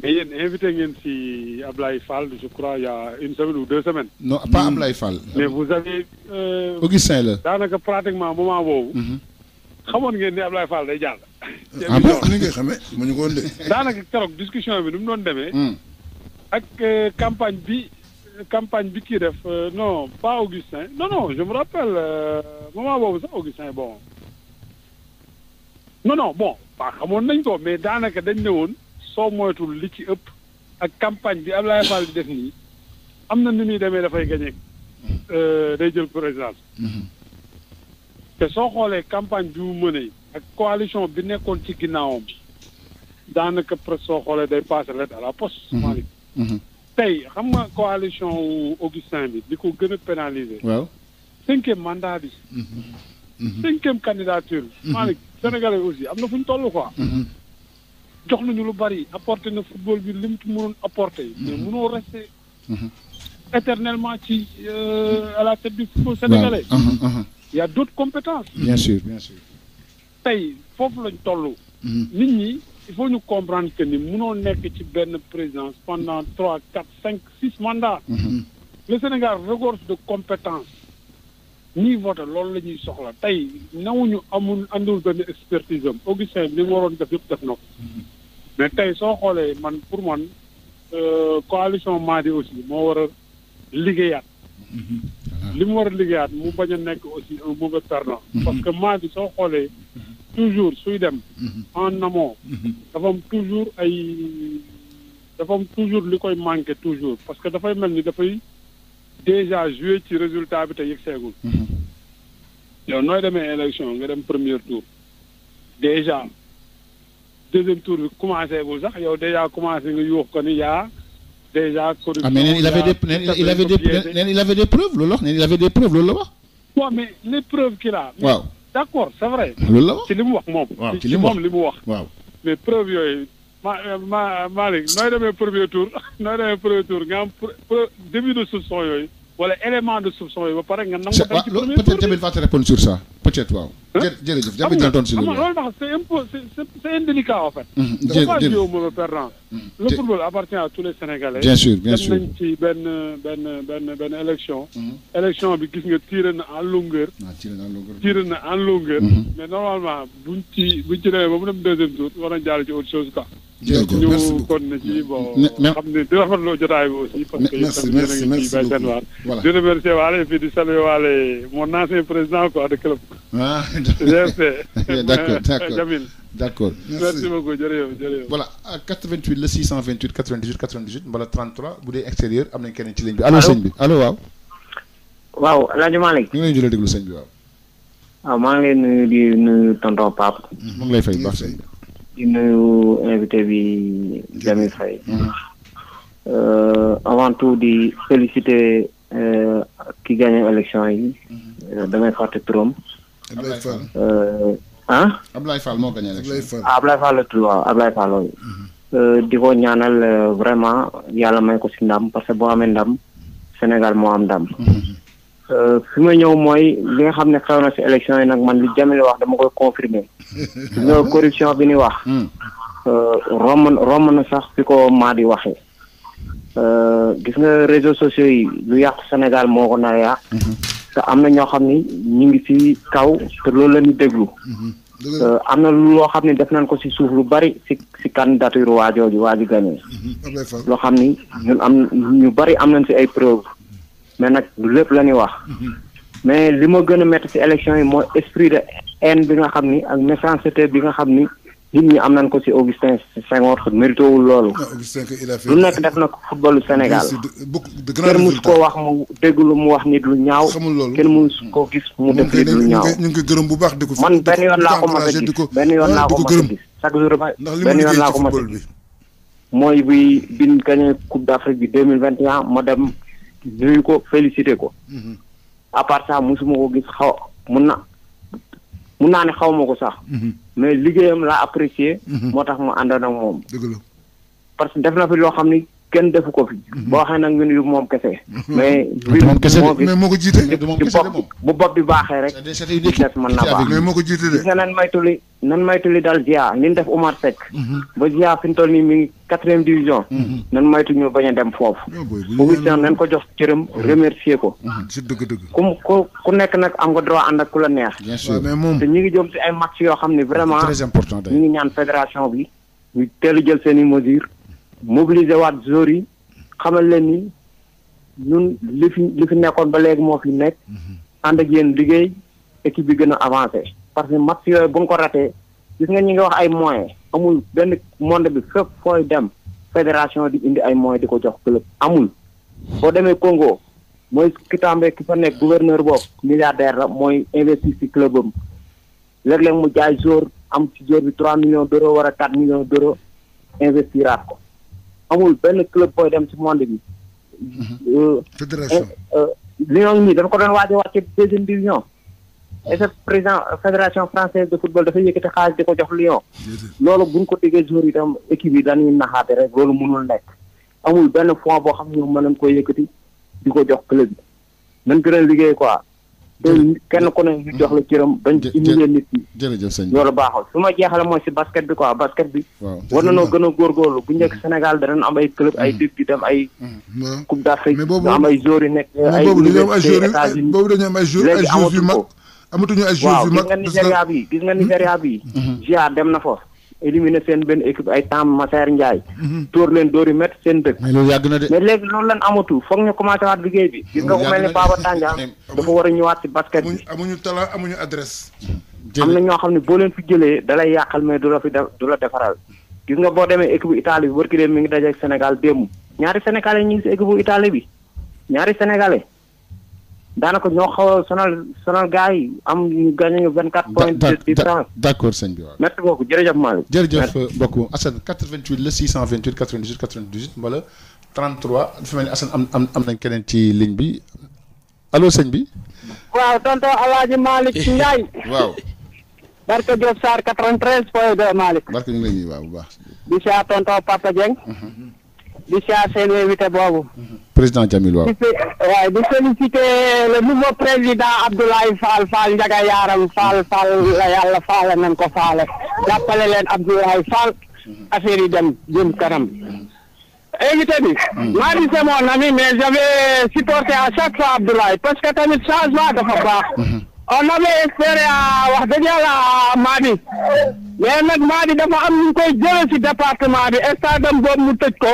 mais yéen invité ngeen si Ablaye Fall je crois il y a 1 semaine ou 2 semaines. non pas Ablaye Fall. mais vous avez. Augustin la. daanaka pratiquement moment boobu. xamoon ngeen ni Ablaye Fall day jàll. ah bon ni nga xamee mu ñu ko woon de. daanaka keroog discussion bi nu mu doon demee. ak campagne bi kii def non pas Augustin non je me rappelle moment boobu sax Augustin bon non bon pas xamoon nañ ko mais daanaka dañ ne woon soo moytul li ci ëpp ak campagne bi Abdoulaye Fall di def nii am na ni muy demee dafay gagné day jël présidence te soo xoolee campagne bi mu mënee ak coalition bi nekkoon ci ginnaawam daanaka presque soo xoolee day passer lettre à la poste. Malick tey xam nga coalition wu Augustin bi di ko gën a pénaliser. waaw 5e mandat bi. 5e candidature bi. Malick Sénégalais aussi am na fu ñu toll quoi. jox nañu lu bari apporté na football bi lim ci mënoon apporté. mais mënoo rester. éternellement ci à la tête du football sénégalais. Il y a d'autres compétences. bien sûr. tey foofu lañ toll. nit ñi il faut ñu comprendre que ni mënoo nekk ci benn présidence pendant 3, 4, 5, 6 mandats. Le Sénégal regorge de compétences. ñiy voté loolu la ñuy soxla tey nawuñu andul benn expertise am Augustin li mu waroon def yëpp def na ko. mais tey soo xoolee pour man coalition Madi aussi moo war a liggéeyaat. li mu war a liggéeyaat mu bañ a nekk aussi un mauvais perdant. parce que Madi soo xoolee. toujours suy dem en amont dafa am toujours li koy manqué toujours parce que dafay mel ni dafay déjà joué ci résultat bi te yëg seegul yow nooy demee élection nga dem premier tour déjà deuxième tour bi commencé gul sax yow déjà commencé nga yuux ko ni yaa déjà corruption mais il avait des preuves loolu wax il avait des preuves loolu la wax waaw mais les preuves qu'il a waaw d'accord c'est vrai. loolu la wax ci li mu wax moom. waaw ci moom li mu wax. waaw mais preuve yooyu Malick nooy demee premier tour nga am début de soupçon yooyu wala élément de soupçon yooyu ba pare nga nangu. dem ci premier tour peut-être tamit va te répondre sur ça peut-être waaw. jërëjëf jàpp dina tontu si loolu. loolu tax c'est indélicat en fait. Pourquoi jouer au mauvais perdant. Le football appartient à tous les Sénégalais. bien sûr bien sûr dem nañ ci benn élection. élection bi gis nga tiré na en longueur. tiré na en longueur. mais normalement buñ ci demee ba mu dem deuxième tour war nañ jàll ci autre chose quoi. jërëjëf merci ñu kon na ci bon. xam ne di rafetlu jotaay bi aussi. parce que merci beaucoup voilà di remercier waale et puis di saluer waale mon ancien président quoi de club. ah d'accord Jamil. d'accord merci beaucoup jërëjëf. voilà 88 le 628 98 98 mbala 33 bu dee extérieur am nañ keneen ci ligne bi allo sëñ bi allo waaw. waaw El Hadj Malick. ñu ngi lay jëlee déglu sëñ bi waaw. waaw maa ngi lay nuyu di nuyu tonton Pape. mu ngi lay fay baax sëñ bi. di nuyu invité bi Jamil Faye. avant tout di féliciter ki gagné élection yi. damay fàtte turam. Ablaye Fall. Ablaye Fall moo gagné élection. Ablaye Fall la tudd waaw Ablaye Fall di ko ñaanal vraiment yàlla may ko si ndam parce que boo amee ndam Sénégal moo am ndam. fi ma ñëw mooy li nga xam ne xew na si élection yi nag man li Jamil wax dama koy confirmer. nga corruption bi ni wax. romb na sax fi ko maa di waxee. gis nga réseaux sociaux yi lu yàq Sénégal moo ko nar a yàq. te am na ñoo xam ni ñu ngi ci kaw te loolu la ñu déglu. am na loo xam ne def nañ ko ci suuf lu bari ci candidature waajooju waaju gagné. loo xam ni ñu bari am nañ ci ay preuve mais nag lu lépp la ñuy wax. mais li ma gën a métti ci élection yi mooy esprit de haine bi nga xam ni ak méchanceté bi nga xam ni nit ñi am nañ ko ci Augustin Senghor mérité wul loolu. lu nekk def na ko footballu Sénégal. kenn mus koo wax mu dégg lu mu wax nit lu ñaaw. kenn mus koo gis mu def nit lu ñaaw. ñu ngi koy gërëm bu baax di ko. man benn yoon laa ko mën a gis benn yoon laa ko mën a gis chaque jour benn yoon laa ko mën a gis. mooy bi gagné Coupe d'Afrique bi 2021 ma dem nuyu ko félicité ko. à part ça musuma ko gis mun naa ne xaw ma ko sax. mais liggéeyam laa apprécié. moo tax ma àndoon ak moom. parce que def na fi loo xam ni kenn defu ko fi. boo waxee nag ñun yu moom kese. mais mais moo ko jiite. bu bopp bi baaxee rek. des mën na baax mais moo ko jiite de. gis nga nan maytuli dal Zia li ñu def Oumar Seck. ba Zia fi mu toll nii mi ngi 4e division. nan maytu ñu bañ a dem foofu. Augustin nañ ko jox cëram remercier ko. si dëgg-dëgg. ku nekk nag am nga droit ànd ak ku la neex. bien sûr mais moom te ñu ngi jëm si ay match yoo xam ne vraiment très important ñu ngi ñaan fédération bi ñu teel a jël seen i mesures mobiliser waat joueurs yi xamal leen ni ñun li fi nekkoon ba léegi moo fi nekk ànd ak yéen liggéey équipe bi gën a avancé parce que match yooyu bu nga ko ratee gis nga ñi nga wax ay moyens amul benn monde bi fépp fooy dem fédération di indi ay moyens di ko jox club amul. boo demee Congo mooy Kitambe ki fa nekk gouverneur boobu milliardaire la mooy investir ci club am léeg-léeg mu jaay jour am ci jour bi 3 millions d'euros wala 4 millions d'euros investiraat ko amul benn club booy dem ci monde bi. fédération Lyon ñi dañ ko doon waaj a wàcce 2e division. et ce président fédération française de football dafa yëkkati xaalis di ko jox Lyon. loolu buñ ko déggee jour yi tam équipe yi dañuy naxaate rek loolu mënul nekk. amul benn fonds boo xam ne ñoom mën nañ koy yëkkati di ko jox club bi nañ gën a liggéey quoi. te kenn ku ne ñu jox la cëram bañ humilier nit ñi. jërëjëf sëñ bi loolu baaxul su ma jeexale mooy si basket bi quoi basket bi. war nañoo gën a góorgóorlu bu njëkk Sénégal danañ am ay club ay dig di dem ay. Coupe d'Afrique ñu am ay joueurs yu nekk. ay États-Unis boobu dañoo am ay joueurs yu mag amatuñu ay joueurs yu mag. waaw gis nga Nigéria bi. Gia dem na fa. éliminer seen benn équipe ay temps Massaer Ndiaye. tóor leen dóor yu métti seen dëkk. mais loolu yàgg na de. mais léegi loolu lan amatu foog ñu commencé waat liggéey bi. gis nga ku mel ni Baba Tandian dafa war a ñëwaat ci basket bi. amuñu talent amuñu adresse. am na ñoo xam ne boo leen fi jëlee dalay yàqal mais du la defaral. gis nga boo demee équipe bu Italie bi barki dem mi ngi dajeeg Sénégal démb ñaari sénégalais ñu ngi si équipe bu Italie bi ñaari sénégalais. daanaka ñoo xaw a sonal gars yi am ñu gagné ñu 24 points de différence. d'accord sëñ bi waaw. merci beaucoup jërëjëf Malick. jërëjëf mbokku Assane 88 le 628 98 98 wala 33 dafa mel ni Assane am nañ keneen ci ligne bi allo sëñ bi. waaw tonton El Hadj Malick Ndiaye. waaw. Barke Diop Sarr 93 point 2 Malick. Barke ñu ngi lay nuyu waaw bu baax. di saa tonton Papa Dieng. di siyaar seen invité boobu. président Jamil waaw. waaye di féliciter le nouveau président Abdoulaye Fall Ndiaga Yaram Fall la yàlla faale nañ ko faale jàppale leen Abdoulaye Fall affaire yi dem jëm kanam. invité bi. maa di c'est mon ami mais j'avais supporté à chaque fois Abdoulaye parce que tamit changement dafa baax. on avait espéré wax dëgg yàlla Madi mais nag Madi dafa am ñu koy jëlee ci département bi stade am boobu mu tëj ko.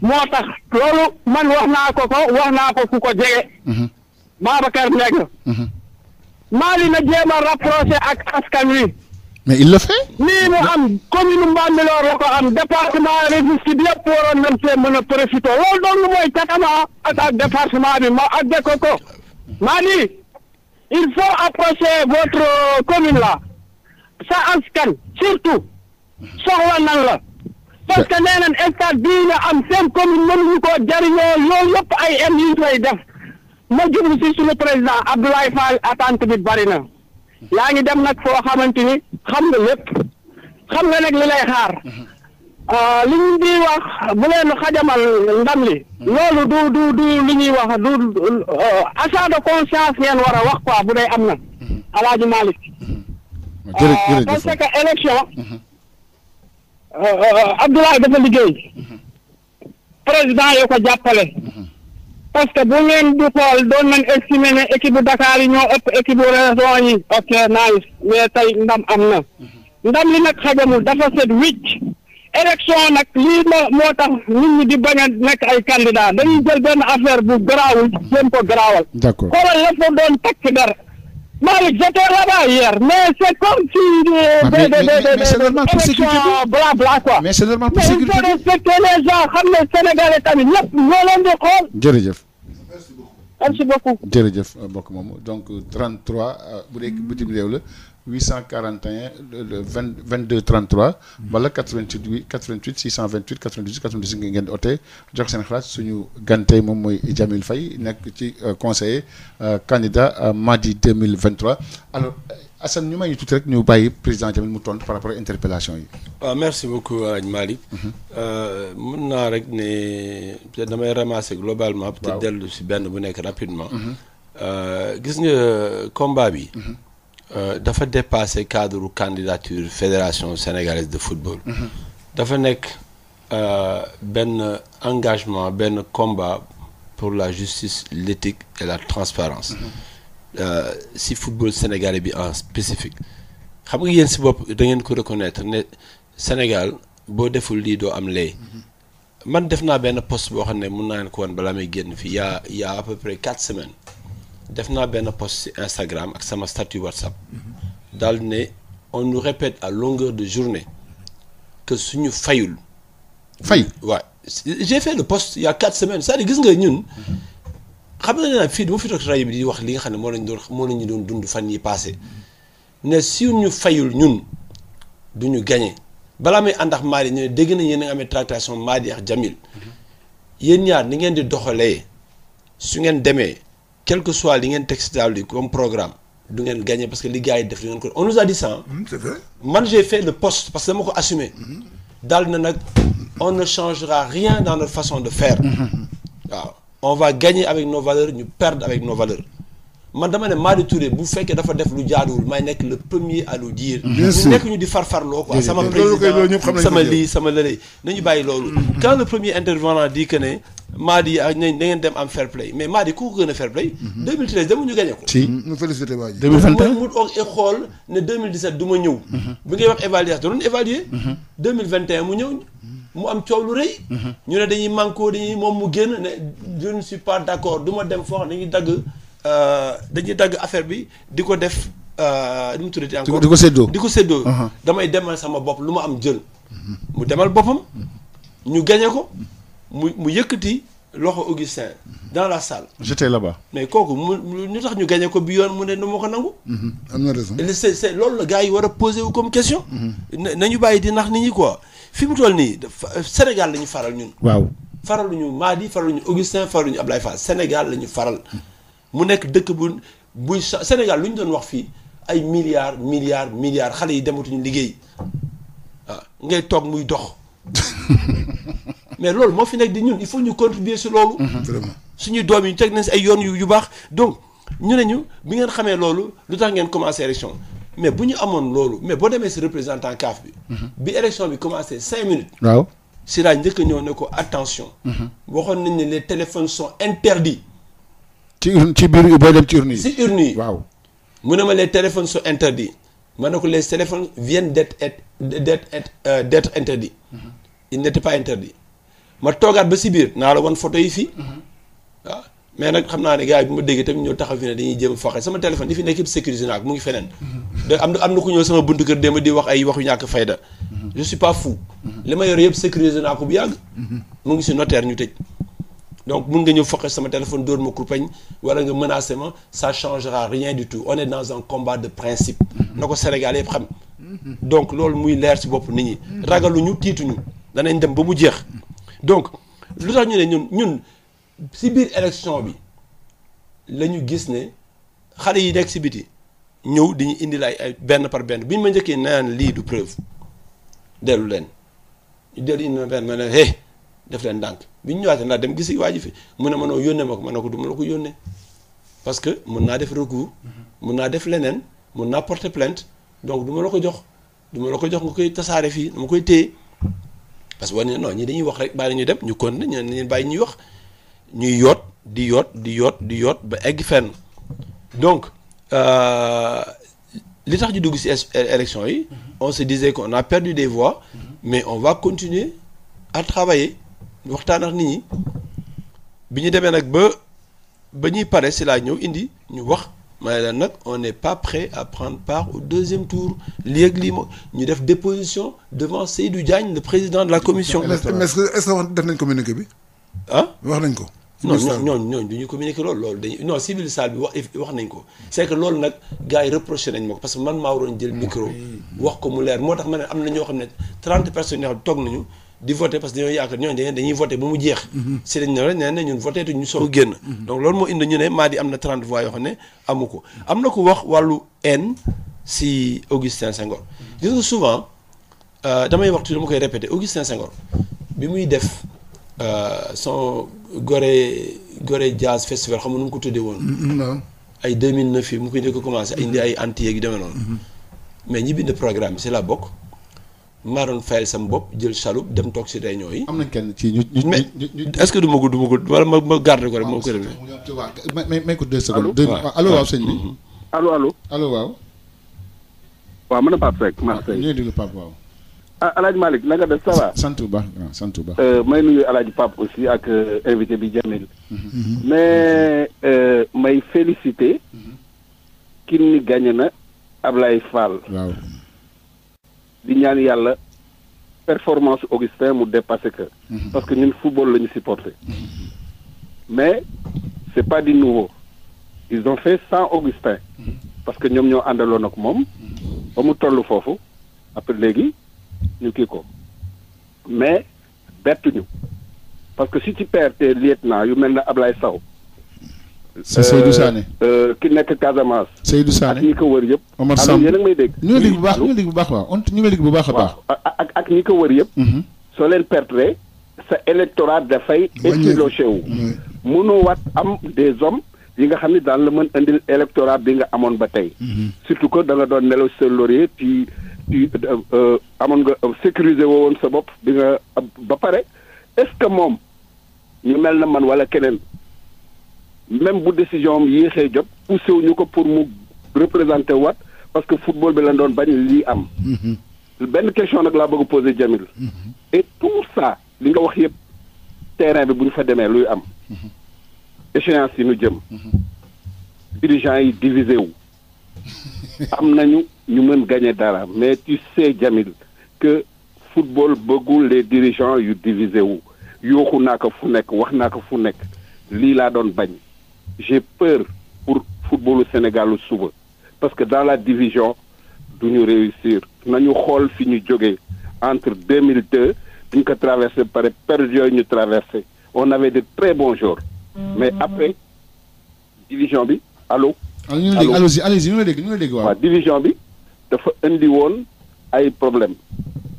moo tax loolu man wax naa ko ku ko jege. Babacar Mbengue. Madi na jéem a rapproché ak askan wi. mais il le fait. lii mu am commune Mbambilor la ko am département Rufisque bi yëpp waroon nañ see mën a profité loolu doon lu mooy catama ak département bi ma àgge ko Madi. il faut approcher votre commune là sa askan surtout soxla nan la parce que nee nañ stade bii nga am seen commune mënuñu koo jariñoo loolu yëpp ay am yu ñu koy def ma jublu si suñu président Abdoulaye Fall attente bi bari na yaa ngi dem nag foo xamante ni xam nga lépp xam nga nag li lay xaar li ñu di wax bu leen xajamal ndam li loolu du li ñuy wax du achat de conscience ngeen war a wax quoi bu dee am na Alaaji Malick parce que élection Abdoulaye dafa liggéey président yoo ko jàppale parce que bu ngeen di xool doon nañ estimer ne équipe bu Dakar yi ñoo ëpp équipe bu région yi ok nice mais tey ndam am na ndam li nag xajamul dafa set wicc élection nag lii moo tax nit ñi di bañ a nekk ay candidat dañuy jël benn affaire bu garaawul jéem ko garaawal. d'accord xoolal la fa doon takk der Malick j'étais là-bas hier mais c'est comme si mais c'est normal pour sécurité blabla quoi. mais c'est normal pour sécurité mais il faut respecter les gens xam ne Sénégalais tamit lépp ñoo leen di xool. jërëjëf. merci beaucoup. jërëjëf mbokk moomu donc 33 bu dee bitim réew la 841 22 33 wala 88 628 98 98 ngeen di ootee jox seen xalaat suñu gante moom mooy Jamil Faye nekk ci conseiller candidat Madi 2023 alors Assane ñu may ñu tuuti rek ñu bàyyi président Jamil mu tontu par rapport à interpellation yi. waaw merci beaucoup Malick. mën naa rek ne peut-être damay ramasser globalement. peut-être dellu si benn bu nekk rapidement. gis nga combat bi. dafa dépasser cadre candidature fédération sénégalaise de football. dafa nekk benn engagement benn combat pour la justice l'éthique et la transparence si football sénégalais bi en spécifique xam nga yéen si bopp da ngeen ko reconnaître ne Sénégal boo deful lii doo am lee man def naa benn post boo xam ne mun naa leen ko wan balaa may génn fii y a à peu près 4 semaines def naa benn post ci Instagram ak sama statut WhatsApp daal ne on nous répète à longueur de journée que suñu fayul. waaw j'ai fait le post il y a 4 semaines c'est-à-dire gis nga ñun xam nga ne fii dama fi toog rajo bi di wax li nga xam ne moo lañu doon dund fan yi passé ne si ñu fayul ñun du ñu gagné balaa may ànd ak Madi ñu ne dégg nañ yéen a amee tractation Madi ak Jamil yéen ñaar ni ngeen di doxalee su ngeen demee. quel que soit li ngeen teg si table bi comme programme du ngeen gagner parce que li gars yi def du ngeen ko on nous a dit ça. c'est vrai. man j'ai fait le poste parce que dama ko assumé. daal na nag on ne changera rien dans notre façon de faire. waaw on va gagner avec nos valeurs ñu perdre avec nos valeurs. man dama ne Madi Touré bu fekkee dafa def lu jaaduwul may nekk le premier à le dire. bien sûr ñu nekk ñu di farfarloo quoi. sama président sama lii sama lële nañu bàyyi loolu. quand le premier intervenant dit que ne Madi ak nañ da ngeen dem am fair play mais Madi ku ko gën a fair play. 2013 dama ñu gagné ko. si ñu félicité waa ji. 2021 mu toog xool ne 2017 du ma ñëw. bi ngay wax évaluation da doon évaluer. 2021 mu ñëw mu am coow lu rëy. ñu ne dañuy manko dañuy moom mu génn ne je ne suis pas d'accord du ma dem foo xam dañuy dagg affaire bi di ko def nu mu tuddati encore di ko séddoo damay demal sama bopp lu ma am jël mu demal boppam ñu gañe ko mu yëkkati loxo Augustin dans la salle. j'étais là-bas. mais kooku ñu tax ñu gañe ko bi yoon mu ne nu ma ko nangu. am na raison. c'est loolu la gars yi war a poser wu comme question. nañu bàyyi di nax nit ñi quoi fi mu toll nii Sénégal la ñu faral ñun. waaw faraluñu Madi faraluñu Augustin faraluñu Ablaye Fall Sénégal la ñu faral. mu nekk dëkk buy Sénégal lu ñu doon wax fii ay milliards xale yi dematuñu liggéey waaw ngay toog muy dox mais loolu moo fi nekk di ñun il faut ñu contribuer si loolu. vraiment suñuy doom yi teg nañ si ay yoon yu baax donc ñu ne ñu bi ngeen xamee loolu lu tax ngeen commencé élection mais bu ñu amoon loolu mais boo demee si représentant CAF bi. bi élection bi commencé 5 minutes. waaw si laa njëkk a ñëw ne ko attention. waxoon nañ ne les téléphones sont interdits. ci biir booy dem ci urne yi. si urne yi waaw. mu ne ma les téléphones sont interdits ma ne ko les téléphones viennent d'être interdits. ils n'étaient pas interdits ma toogaat ba si biir naa la wan photo yi fii. waaw mais nag xam naa ne gars yi bu ma déggee tamit ñoo taxaw fi ne dañuy jéem a foqe sama téléphone yi fi nekk yëpp sécurisé naa ko mu ngi feneen. am na ku ñëw sama buntu kër démb di wax ay wax yu ñàkk fayda. je suis pas fou. li ma yor yëpp sécurisé naa ko bu yàgg. mu ngi si notaire ñu tëj. donc mun nga ñëw foqe sama téléphone dóor ma kurpañ wala nga menacé ma ça changera rien du tout on est dans un combat de principe. na ko Sénégal yëpp xam. donc loolu muy leer si bopp nit ñi. ragaluñu tiituñu danañ dem ba mu jeex. donc lu tax ñu ne ñun si biir élection bi la ñu gis ne xale yi nekk si biti ñëw di ñu indil ay benn par benn bi ñu ma njëkkee naan lii du preuve dellu leen ñu dellu indi ma benn ma ne def leen ndànk bi ñu ñëwaatee naa dem gisi waa ji fi mu ne ma noo yónnee ma ko ma ne ko du ma la ko yónnee parce que mun naa def recours mun naa def leneen mun naa porter plainte donc du ma la ko jox nga koy tasaare fii dama koy téye parce que war ne non ñi dañuy wax rek bàyyi ñu dem ñu continuer ñu bàyyi ñuy wax ñuy yoot di yoot ba egg fenn donc li tax ñu dugg ci élection yi on se disait qu'on a perdu des voix mais on va continuer à travailler waxtaan ak nit ñi bi ñu demee nag ba ñuy pare ci laa ñëw indi ñu wax ma ne leen nag on n'est pas prêt à prendre part au deuxième tour lii ñu def déposition devant Seydou Diagne le président de la commission. est-ce que def nañ communiqué bi. ah wax nañ ko. non ñooñu du ñu communiquer loolu dañuy non civil salle bi wax nañ ko c'est que loolu nag gars yi reproché nañ ma ko parce que man maa waroon jël micro wax ko mu leer moo tax ma ne am na ñoo xam ne 30 personnes yoo xam ne toog nañu di voter parce que dañoo yaakaar ñooñu dañuy voter ba mu jeex. si dañ ne rek nee na ñun voté tuñ ñu soog a génn. donc loolu moo indi ñu ne maa di am na 30 voix yoo xam ne amu ko am na ko wax wàllu haine si Augustin Senghor. gis nga souvent damay waxtu dama koy répéter Augustin Senghor bi muy def. son Gorée Jazz Festival xam nga nu mu ko tuddee woon. ay 2009 yi mu koy njëkk a commencé indi ay anti yeeg yu demee noonu. mais ñi bind programme bi si la bokk maa doon fayal sama bopp jël chaloupe dem toog si réunion yi. am nañ kenn ci ñu mais est-ce que du ma ko wala ma garder ko rek moo koy defee. may ko 2 secondes. allo waaw sëñ bi. allo waaw. waaw mën a Pape Seck Marseille. ñu ngi déglu Pape waaw. Alaaji Malick na nga def ça va. sant bu baax sant bu baax. may nuyu Alaaji Pape aussi ak invité bi Jamil. mais may féliciter. ki ni gagné na Ablaye Fall. waaw. di ñaan yàlla performance Augustin mu dépassé que. parce que ñun football la ñu supporter. mais c'est pas du nouveau. ils ont fait sans Augustin. parce que ñoom ñoo àndaloon ak moom. ba mu toll foofu après léegi. ñu kii ko mais bettuñu parce que si ci perte lieutenant yu mel ne Ablaye Sow. Seydou Sané. ki nekk Casamance. Seydou Sané ak ñi ko wër yëpp. Omar Samb yéen a ngi may dégg. ñu ngi dégg bu baax ñu ngi dégg bu baax waaw ñu ngi dégg bu baax a baax. ak ñi ko wër yëpp. soo leen perte sa électorat dafay. effiloché wu. mënoo wat am des hommes yi nga xam ne daan la mën indil électorat bi nga amoon ba tey. surtout que da nga doon nelaw sa laurier ci amoon nga sécuriser woo woon sa bopp bi nga ba pare est-ce que moom ñu mel na man wala keneen même bu décision am yéexee jot poussé wuñu ko pour mu représenter waat parce que football bi la doon bañ lii am. benn question nag laa bëgg poser Jamil. et tout ça li nga wax yëpp terrain bi bu ñu fa demee luy am. échéance yi ñu jëm. dirigeants yi divisé wu. am nañu ñu mën gagner dara mais tu sais Jamil que football bëggul les dirigeants yu divisé wu yooxu naa ko fu nekk wax naa ko fu nekk lii laa doon bañ j'ai peur pour footballu Sénégalu suba parce que dans la division du ñu réussir nañu xool fi ñu jógee entre 2002 duñ ko traversé par période yooyu ñu traversé on avait de très bons jours mais après division bi allo. allez-y ñu ngi dégg waaw. division bi dafa indi woon ay problème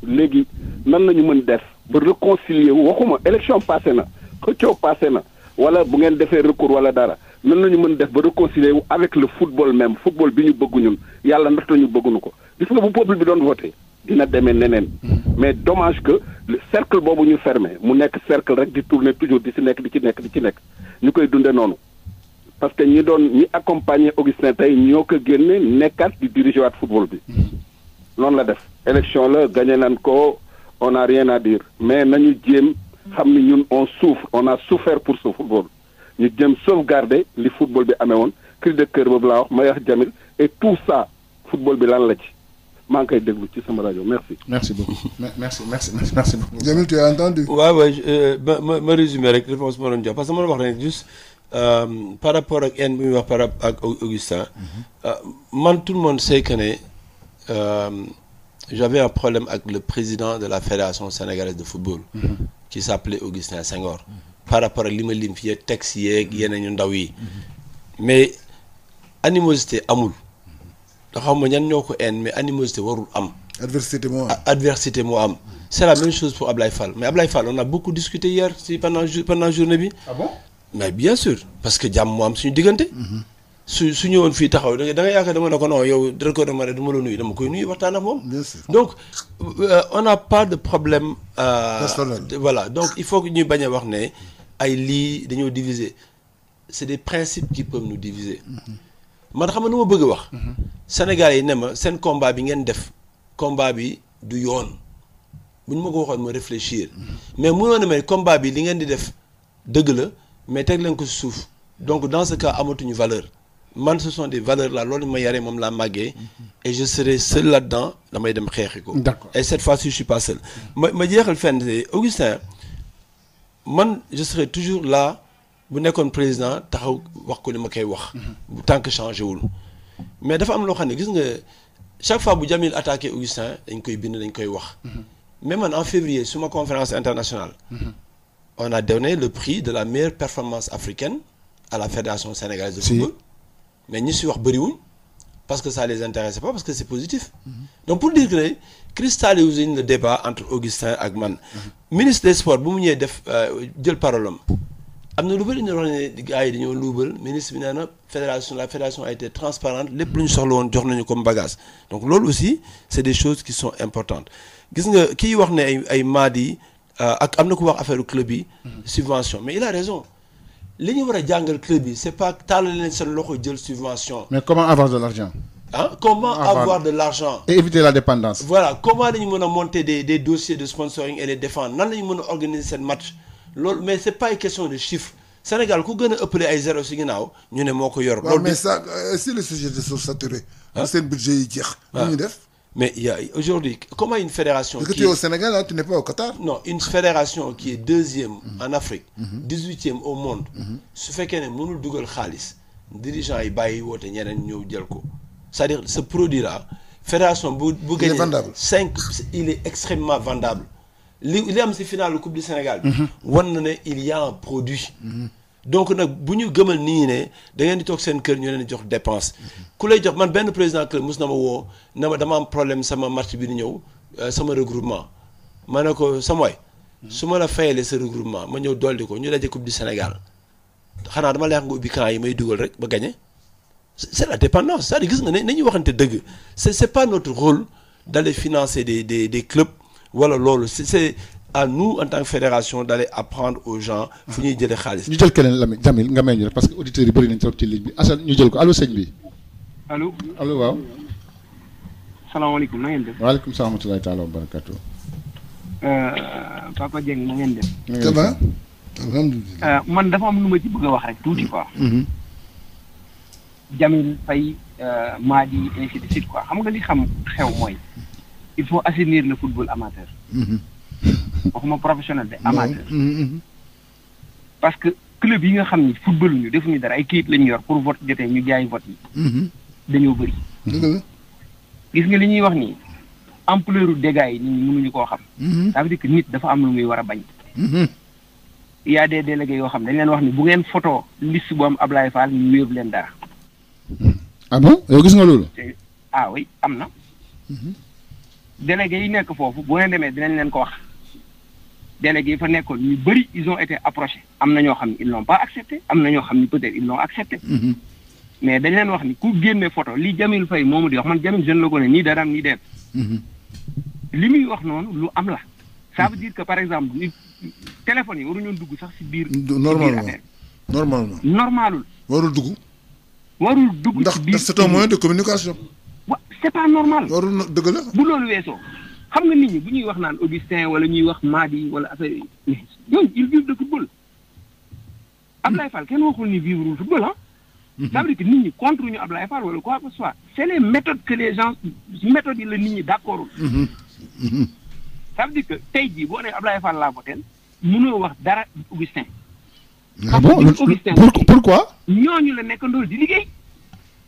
léegi nan lañu mën def ba réconcilier wu waxuma élection passé na xëccoo passé na wala bu ngeen defee recours wala dara nan la ñu mën def ba réconcilier wu avec le football même football bi ñu bëgg ñun yàlla ndax ñu bëgguñu ko gis nga bu peuple bi doon voté dina demee neneen mais dommage que le cercle boobu ñu fermé mu nekk cercle rek di tourner toujours di ci nekk ñu koy dunde noonu parce que ñi accompagner Augustin tey ñoo ko génne nekkaat di diriger waat football bi noonu la def élection la gagné nañ ko on n'a rien à dire mais nañu jéem xam ni ñun on a souffert pour ce football ñu jéem sauvegarder li football bi amee woon cri de cœur boobu laa wax may wax Jamil et tout ça football bi lan la ci maa ngi koy déglu ci sama rajo merci. merci beaucoup merci beaucoup. Jamil, tu as entendu. ma résumé rek réponse ma doon jox parce que ma wax rek juste par rapport ak bi muy wax par rapport ak Augustin man tout le monde sait que ne j'avais un problème avec le président de la fédération sénégalaise de football qui s'appelait Augustin Senghor par rapport ak li ma lim fii texte yeeg yeneen ñu ndaw yi mais animosité amul da xaw ma ñan ñoo ko mais animosité warul am. Adversité moo am. C'est la même chose pour Ablaye Fall mais Ablaye Fall on a beaucoup discuté hier pendant journée bi. Ah bon? Mais bien sûr parce que jàmm moo am suñu diggante. su ñëwoon fii taxaw da nga yaakaar dama ne ko non yow directeur de marée du ma la nuyu dama koy nuyu waxtaan ak moom. Bien sûr. Donc on n'a pas de problème. Personnel. Voilà donc il faut que ñuy bañ a wax ne ay lii dañoo diviser c'est des principes qui peuvent nous diviser. man xam nga nu ma bëgg a wax. Sénégalais yi ne ma seen combat bi ngeen def combat bi du yoon bu ñu ma ko waxoon ma réfléchir mais mënoon na may combat bi li ngeen di def dëgg la mais teg leen ko suuf donc dans ce cas amatuñu valeur man ce sont des valeurs là loolu ma yaree moom laa màggee et je serai seul là-dedans damay dem xeexi ko. D'accord. Et cette fois-ci je suis pas seul. ma jeexal fenn Augustin man je serai toujours là. bu nekkoon président taxaw wax ko li ma koy wax. tant que changé wul. mais dafa am loo xam ne gis nga chaque fois bu Jamil attaqué Augustin dañ koy bind dañ koy wax. mais man en février suma conférence internationale. on a donné le prix de la meilleure performance africaine à la fédération sénégalaise de football. mais ñi si wax bëriwuñ parce que ça les intéressait pas parce que c'est positif. donc pour dire que cristalliser le débat entre Augustin ak man. ministre des sports bu mu ñëwee def jël parole am na lu bëri ñu wax ne gars yi dañoo luubal ministre bi nee na la fédération a été transparente lépp lu ñu soxla woon jox nañu comme bagage donc loolu aussi c'est des choses qui sont importantes gis nga kii wax ne ay maadi ak am na ku wax affaire club yi subvention mais il a raison li ñu war a jàngal club yi c'est pas tàllal leen seen loxo jël subvention. mais comment avoir de l'argent? Comment avoir de l'argent et éviter la dépendance. Voilà comment la ñu mën a monter des dossiers de sponsoring et les défendre nan la ñu mën a organiser seen match. loolu mais c'est pas une question de chiffre Sénégal ku gën a ëppale ay zéro si ginnaaw ñu ne moo ko yor. loolu mais ça si les sociétés sont saturées. seen budget yi jeex. lu ñu def. mais il y a aujourd'hui comment une fédération. Parce que tu es au Sénégal là, tu n'es pas au Qatar. Non, une fédération qui est deuxième en Afrique. 18e au monde. su fekkee ne mënul dugal xaalis dirigeant yi bàyyi woote ñeneen ñëw jël ko c'est-à-dire ce produit là fédération bu gagné 5 il est extrêmement vendable. li am si finale coupe du Sénégal bi wan na ne il y a un produit donc nag bu ñu gëmal nii ne da ngeen di toog seen kër ñu leen di jox dépense ku lay jox man benn président club mus na ma woo na ma dama am problème sama match bi di ñëw sama regroupement ma ne ko sama waay su ma la fayalee sa regroupement ma ñëw dolli ko ñu daje coupe du Sénégal xanaa dama lay wax nga ubbi camp yi may dugal rek ba gagné c'est la dépendance c'est-à-dire gis nga ne nañuy waxante dëgg c'est pas notre rôle d'aller financer des clubs voilà loolu c'est à nous en tant que fédération d'aller apprendre aux gens fu ñuy jëlee xaalis. ñu jël keneen la Jamil nga may ñu rek parce que auditeurs yi bëri nañ trop ci ligne bi Assane ñu jël ko allo sëñ bi. allo allo waaw. salaamaaleykum na ngeen def. waaleykum salaam wa rahmatullahi taala wa barakatuh. Papa Dieng na ngeen def. ça va. alhamdulilah. man dafa am lu ma ci bëgg a wax rek tuuti quoi. Jamil Faye Madi ainsi de suite quoi xam nga li xam xew mooy. il faut assainir le football amateur. waxuma professionnel de amateur. parce que club yi nga xam ni football ñu defuñu dara ay kayit lañu yor pour vote jotee ñu jaay vote yi. dañoo bëri. gis nga li ñuy wax nii ampleur u dégâts yi nit ñi mënuñu koo xam. ça veut dire que nit dafa am lu muy war a bañ. il y a des délégués yoo xam dañ leen wax ni bu ngeen photo liste bu am Ablaye Fall ñu wéev leen dara. ah bon yow gis nga loolu. ah oui am na. délégué yi nekk foofu bu ngeen demee dinañ leen ko wax délégués yi fa nekkoon ñu bëri ils ont été approchés am na ñoo xam ne ils l'ont pas accepté am na ñoo xam ne peut-être ils l'ont accepté. mais dañ leen wax ni ku génne photo li Jamil Faye moomu di wax man Jamil jeune la ko ne nii dara nii deet li muy wax noonu lu am la. ça veut dire que par exemple ni téléphone yi waruñu dugg sax ci biir. normalul warul dugg. ndax c'est un moyen de communication. c'est pas normal. warul dëgg la. bu loolu weesoo xam nga nit ñi bu ñuy wax naan Augustin wala ñuy wax Madi wala affaire yi ñooñu ils vivent de football. Ablaye Fall kenn waxul ni vivre le football ah. ça veut dire que nit ñi contre ñu Ablaye Fall wala quoi que ce soit c'est les méthodes que les gens méthodes yi la nit ñi d'accordul. ça veut dire que tey jii boo nee Ablaye Fall laa voté mënoo wax dara Augustin. ah bon Augustin pourquoi. ñooñu la nekkandool di liggéey.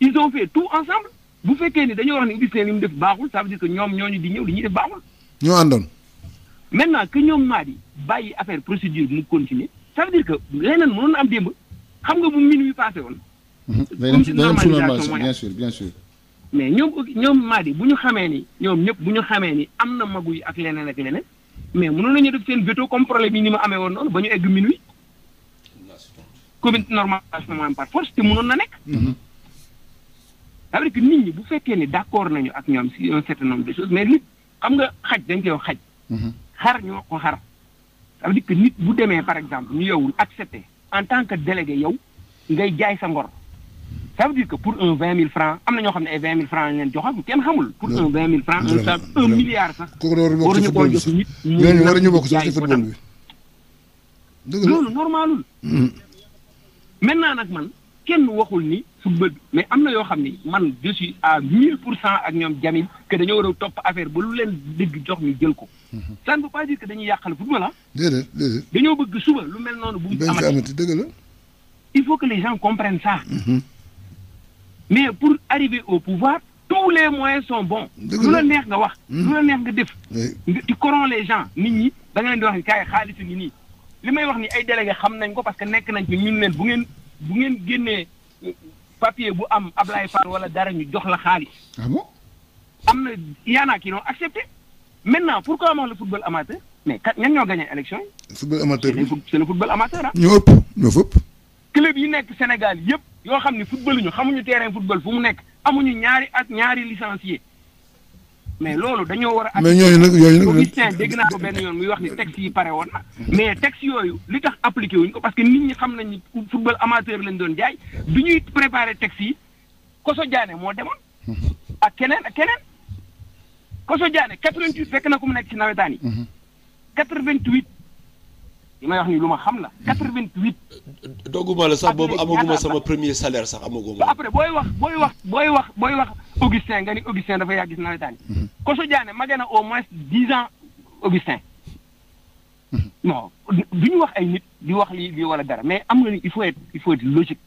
ils ont fait tout ensemble bu fekkee ni dañoo wax ni Augustin li mu def baaxul ça veut dire que ñoom ñooñu di ñëw li ñuy def baaxul. ñoo àndoon. maintenant que ñoom Madi bàyyi affaire procédure mu continuer ça veut dire que leneen mënoon na am démb xam nga bu minuit passé woon. bien sûr bien sûr. mais ñoom Madi bu ñu xamee ni ñoom ñëpp bu ñu xamee ni am na magu yi ak leneen mais mënoon nañu def seen veto comme problème yi ni ma amee woon noonu ba ñu egg minuit. comité normalisation par force te mënoon na nekk. ça veut dire que nit ñi bu fekkee ni d'accord nañu ak ñoom si un certain nombre de choses mais nit xam nga xaj dañ koy wax xaj. xar ñu wax ko xar. ça veut dire que nit bu demee par exemple ñu yowul accepter en tant que délégué yow ngay jaay sa ngor. ça veut dire que pour un 20 000 francs am na ñoo xam ne ay 20 000 francs lañ leen joxal kenn xamul. pour un 20 000 francs un milliard sax. kooku waruñu koo jox nit ñooñu waruñu bokk sax ci football bi. dëgg la loolu normalul. maintenant nag man kenn waxul ni football bi mais am na yoo xam ni man je suis à 1000% ak ñoom Jamil que dañoo war a topp affaire ba lu leen dégg jox ñu jël ko. ça ne veut pas dire que dañuy yàqal football ah. déedéet dañoo bëgg suba lu mel noonu bu mu amati dëgg la. il faut que les gens comprennent ça. mais pour arriver au pouvoir tous les moyens sont bons. lu la neex nga wax. lu la neex nga def. tu corromps les gens nit ñi da nga leen di wax ni kaay xaalis ngi nii li may wax ni ay délégué xam nañ ko parce que nekk nañ ci ñun leen bu ngeen génnee papier bu am Ablaye Fall wala dara ñu jox la xaalis. ah bon. am na yaanaa kii noonu accepté maintenant pourquoi wax le football amateur mais kat ñan ñoo gagné élection yi. football amateur bi c'est le football amateur ah. ñoo fëpp. club yi nekk Sénégal yëpp yoo xam ni football ñu xamuñu terrain football fu mu nekk amuñu ñaari licencié mais loolu dañoo war a. mais ñooñu nag Augustin dégg naa ko benn yoon muy wax ni texte yi pare woon na. mais texte yooyu li tax appliqué wuñ ko parce que nit ñi xam nañ ni football amateur lañ doon jaay du ñuy préparer texte yi Koso Diané moo demoon. ak keneen Koso Diané 88 fekk na ku mu nekk ci nawetaan yi. 88. li may wax ni lu ma xam la 88. dogguma la sax boobu amaguma sama premier salaire sax amaguma. après booy wax Augustin nga ni Augustin dafa yàgg gis nawetaan yi. Koso Diané magee na au moins 10 ans Augustin. non du ñu wax ay nit di wax lii wala dara mais am nga ni il faut être logique.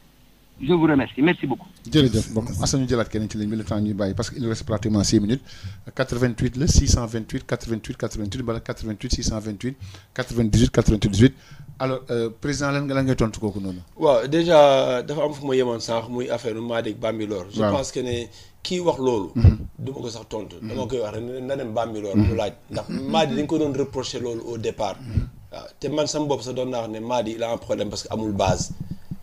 je vous remercie merci beaucoup. jërëjëf bon Assane ñu jëlaat keneen ci ligne bi le temps ñuy bàyyi parce que il reste pratiquement 6 minutes 88 la 628 88 88 wala 88 628 98 98 alors président lan ngay tontu kooku noonu. waaw déjà dafa am fu ma yemoon sànq muy affaire Madi Bambilor. je pense que ne kii wax loolu. du ma ko sax tontu. dama koy wax rek na dem Bambilor mu laaj ndax Madi dañ ko doon reprocher loolu au départ. waaw te man sama bopp sax doon naa wax ne Madi il a un problème parce que amul base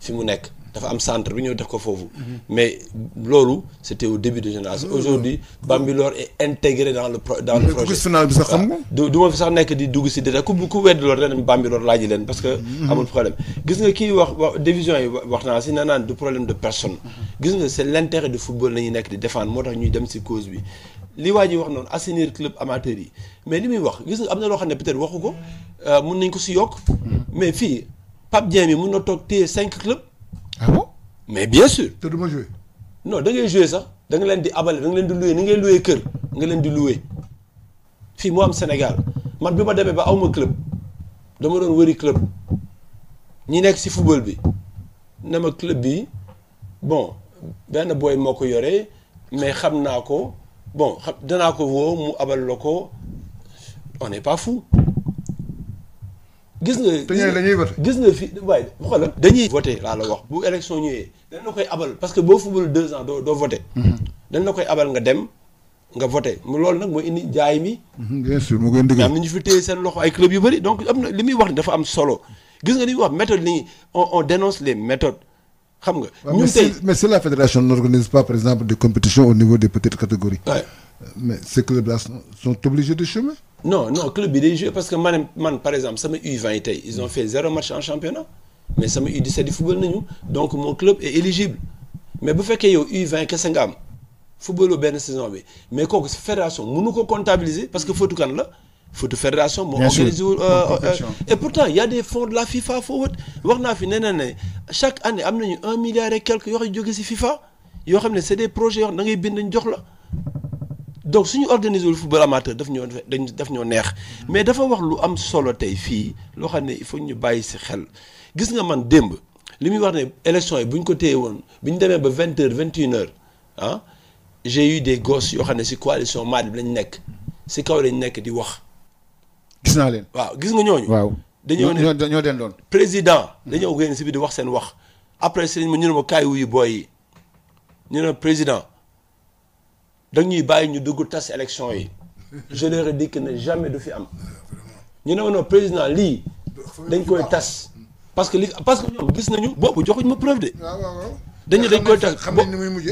fi mu nekk. dafa am centre bi ñëw def ko foofu. mais loolu c'était au début de génération. aujourd'hui Bambilor est intégré dans le projet. final bi sax xam nga. du ma fi sax nekk di dugg si détail ku wedd loolu ren Bambilor laaji leen parce que. amul problème gis nga kii wax division yi wax naa si naan du problème de personne. gis nga c'est l'intérêt du football la ñuy nekk di défendre moo tax ñuy dem si cause bi. li waa ji wax noonu assainir club amateur yi mais li muy wax gis nga am na loo xam ne peut-être waxu ko mun nañ ko si yokk. mais fii Pape Dieng mi mun na toog téye 5 clubs. ah bon mais bien sûr. te du ma jouer. non da ngay jouer sax da nga leen di abale da nga leen di louer ni ngay louer kër nga leen di louer fii moo am Sénégal man bi ma demee ba awma club dama doon wëri club ñi nekk ci football bi ne ma club bi bon benn boy moo ko yore mais xam naa ko bon danaa ko woo mu abal la ko on n'est pas fou. gis nga gis nga fi waaye xoolal dañuy voté laa la wax bu élection ñëwee dañ la koy abal parce que boo football 2 ans doo voté dañ la koy abal nga dem nga voté loolu nag mooy indi jaay mi. bien sûr mu gën mais am na ñu fi téye seen loxo ay club yu bëri donc am na li muy wax ni dafa am solo gis nga li muy wax méthode li on dénonce les méthodes xam nga. ñun tey mais si la fédération n'organise pas par exemple des compétitions au niveau des petites catégories. Ouais. Mais ces clubs-là sont obligés de chômer. non club bi day joué parce que man par exemple sama U20 yi tey ils ont fait 0 match en championnat mais sama U17 di football nañu donc mon club est éligible mais bu fekkee yow U20 kese nga am footballoo benn saison bi mais kooku fédération mënu ko comptabiliser parce que footu kan la footu fédération moo organisé et pourtant il y a des fonds de la FIFA foo wët wax naa fi nee na ne chaque année am nañu 1 milliard et quelques yoo xam ne jóge ci FIFA yoo xam ne c'est des projets yoo xam ne da ngay bind ñu jox la donc suñu organiser le football amateur daf ñoo neex mais dafa wax lu am solo tey fii loo xam ne il faut ñu bàyyi ci xel gis nga man démb li muy wax ne élection yi bu ñu ko téye woon bi ñu demee ba 20h 21h ah j'ai eu des gosses yoo xam ne ci coalition Madi bi lañ nekk ci kaw lañ nekk di wax. gis naa leen. waaw gis nga ñooñu. waaw dañoo ne ñoo den doon. président dañoo génn ci biir di wax seen wax après ci ñu ne ma kaay wuyu booy yi ñu ne président. dañuy bàyyi ñu dugg tas élection yi je leur ai dit que ne jamais du fi am ñu ne ma non président lii dañ koy tas parce que ñoom gis nañu boobu joxuñ ma preuve de. dañ koy tas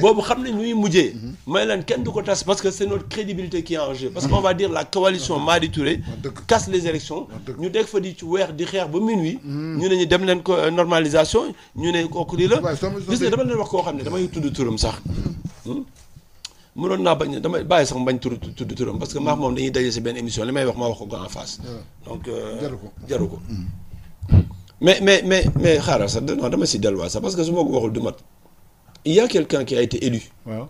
boobu xam nañ nu muy mujjee. may leen kenn du ko tas parce que c'est notre crédibilité qui est en jeu. parce qu'on va dire la coalition Madi Touré casse les élections ñu dégg fa di ci weex di xeex ba minuit. ñu ne ñu dem leen ko normalisation ñu ne kooku lii la. gis nga dama leen wax koo xam ne damay tudd turam sax. mënoon naa bañ damay bàyyi sax bañ tudd turam parce que maax moom dañuy daje ci benn émission li may wax ma wax ko en face. donc jaru ko mais xaaral sax non dama ci delluwaat sax parce que su ma ko waxul du mat il y a quelqu'un qui a été élu. waaw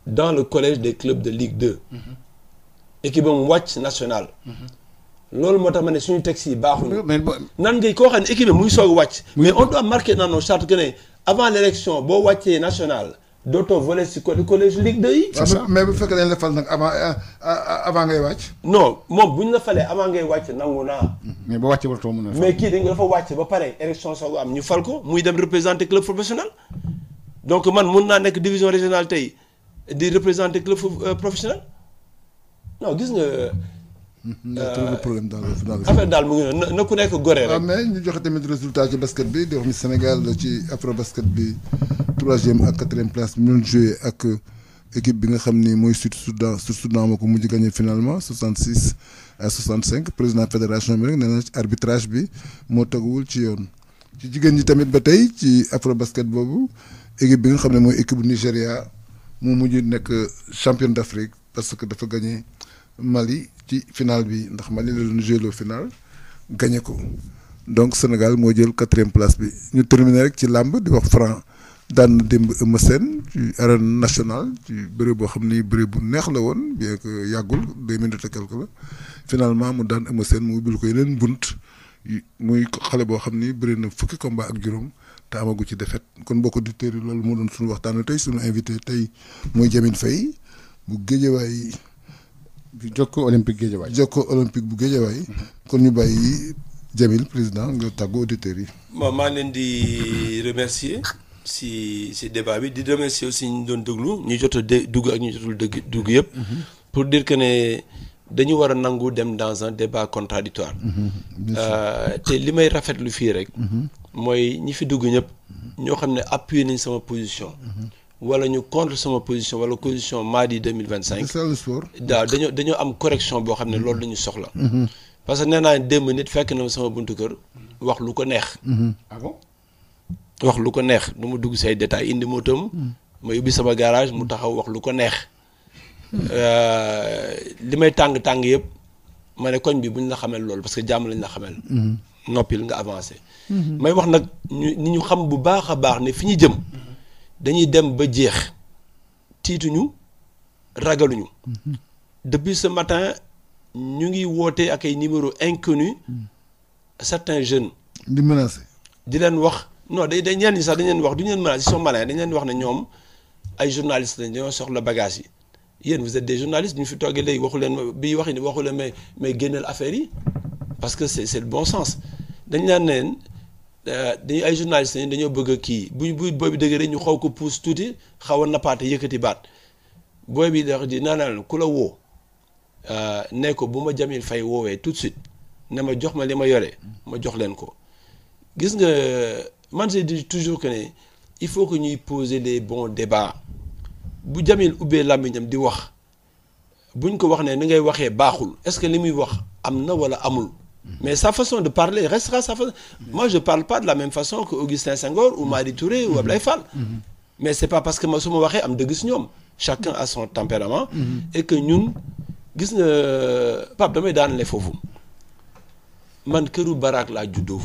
dans le collège des clubs de Ligue 2. équipe am wàcc national. loolu moo tax ma ne suñu texte yi baaxuñu. nan ngay koo xam ne équipe muy soog wàcc. mais on doit marquer dans nos chartes que ne avant l'élection boo wàccee national. dootoo voler ci collège Ligue 2 yi. mais bu fekkee dañ la fal nag avant ngay wàcc. non moom bu ñu la falee avant ngay wàcc nangu naa. mais ba wàccee warutoo mën a. mais kii dafa wàcc ba pare élection soog am ñu fal ko muy dem représenter club professionnel donc man mun naa nekk division régionale tey di représenter club professionnel non gis nga. problème dans le affaire daal mu ngi noonu na ku nekk gore rek. mais ñu joxe tamit résultat ci basket bi di wax ni Sénégal ci afro basket bi 3e ak 4e place bi ñu joué ak équipe bi nga xam ni mooy Sud Soudan moo ko mujj gagné finalement 66 à 65 président fédération bi rek nee na arbitrage bi moo teguwul ci yoon. ci jigéen ñi tamit ba tey ci afro basket boobu équipe bi nga xam ne mooy équipe bu Nigéria moo mujj nekk championne d'Afrique parce que dafa gagné Mali ci final bi ndax Mali la doon joué le final gagné ko donc Sénégal moo jël 4e place bi ñu terminé rek ci làmb di wax Franc daan na démb Eumeu Sène ci arène nationale ci bëre boo xam ni bëre bu neex la woon bien que yàggul 2 minutes et quelque la finalement mu daan Eumeu Sène mu ubbil ko yeneen bunt muy xale boo xam ni bëri na fukki combat ak juróom te amagu ci défaite kon mbokk auditeurs yi loolu moo doon suñu waxtaanu tey suñu invité tey mooy Jamil Faye bu Guédiawaye bi Jokko olympique bu Guédiawaye kon ñu bàyyi Jamil président nga tàggu auditeurs yi. maa leen di remercier si débat bi di remercier aussi ñu doon déglu ñu jot a dugg ak ñu jotul dugg yëpp. pour dire que ne dañu war a nangu dem dans un débat contradictoire te li may rafetlu fii rek. mooy ñi fi dugg ñëpp. ñoo xam ne appuyer nañ sama position. wala ñu contre sama position wala position Madi 2025. waaw dañoo am correction boo xam ne loolu la ñu soxla. parce que nee naa démb nit fekk na sama buntu kër wax lu ko neex. ah bon. wax lu ko neex du ma dugg say détails indi motom ma ubbi sama garage mu taxaw wax lu ko neex. li may tàng yëpp ma ne koñ bi buñ la xamel loolu parce que jàmm lañ la xamel. noppil nga avancé. may wax nag ñu xam bu baax a baax ne fi ñu jëm. dañuy dem ba jeex tiituñu ragaluñu. depuis ce matin ñu ngi woote ak ay numéros inconnus certains jeunes. di menacer. di leen wax non day ñenn ñi sax dañ leen wax du ñu leen menacer ils sont malins dañ leen wax ne ñoom ay journalistes lañ dañoo soxla bagage yi yéen vous êtes des journalistes ñu fi toogee léegi waxu leen bii wax ni waxu leen mais génneel affaire yi parce que c'est le bon sens dañ naan leen dañuy ay journalistes lañ dañoo bëgg a kii bu boobu dëgg rek ñu xaw ko pousse tuuti xaw a nappaate yëkkati baat booy bi dax di naanal ku la woo ne ko bu ma Jamil Faye woowee tout de suite ne ma jox ma li ma yore ma jox leen ko gis nga man je dis toujours que ne il faut que ñuy poser des bons débats bu Jamil ubbee làmmiñam di wax buñ ko wax ne ni ngay waxee baaxul est-ce que li muy wax am na wala amul mais sa façon de parler restera sa façon. Moi je parle pas de la même façon que Augustin Senghor ou Madi Touré ou Ablaye Fall. Mais c'est pas parce que ma su ma waxee am dëgg si ñoom chacun a son tempérament. Et que ñun gis nga Pape damay daanale foofu man këru baraak laa juddoo.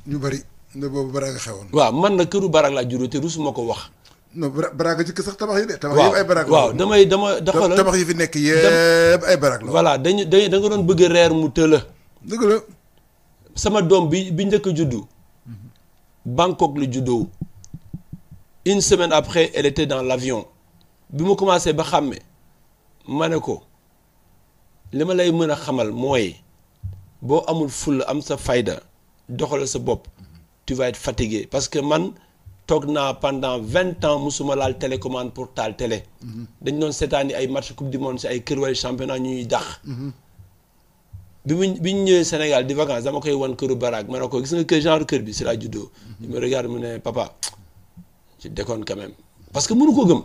ñu bari ne boobu baraak xewoon. waaw man na këru baraak laa juddoo te rusuma ko wax. non baraak a jëkk sax tabax yi de. tabax yëpp ay baraak la waaw dama doxalal tabax yi fi nekk yëpp ay baraak la. voilà da nga doon bëgg reer mu tëla. dëgg la. sama doom bi njëkk a juddu Bangkok la juddoo une semaine après elle était dans l'avion bi mu commencé ba xàmme ma ne ko li ma lay mën a xamal mooy boo amul fulla am sa fayda doxal sa bopp tu vas être fatigué parce que man toog naa pendant 20 ans musuma laal télécommande pour taal télé. dañ doon seetaani ay match coupe du monde si ay kër wala championnat ñuy dax. bi ñu ñëwee Sénégal di vacances dama koy wan këru baraag ma ne ko gis nga kër genre kër bi si laa juddoo. il me regarde mu ne papa tu déconnes quand même parce que mënu ko gëm.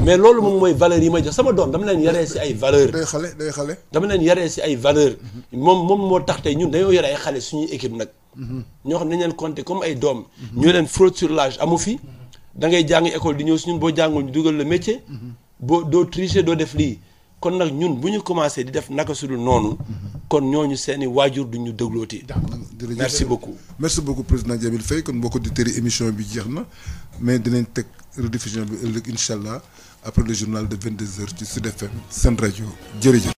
mais loolu moom mooy valeur yi may jox sama doom dama leen yaree si ay valeur day xale. dama leen yaree si ay valeur moom moo tax tey ñun dañoo yore ay xale suñuy équipe nag. ñoo xam ne dañ leen compter comme ay doom. ñoo leen fraude sur l'âge amu fi. da ngay jàng école di ñëw si ñun boo jàngul ñu dugal le métier. boo doo tricher doo def lii. kon nag ñun bu ñu commencé di def naka su dul noonu. kon ñooñu seeni waajur du ñu déglooti. merci beaucoup. merci beaucoup président Jamil Faye kon mbokku auditeurs yi émission bi jeex na mais dinañ teg rediffusion bi ëllëg incha allah après le journal de 22h ci Sud FM seen rajo jërëjëf.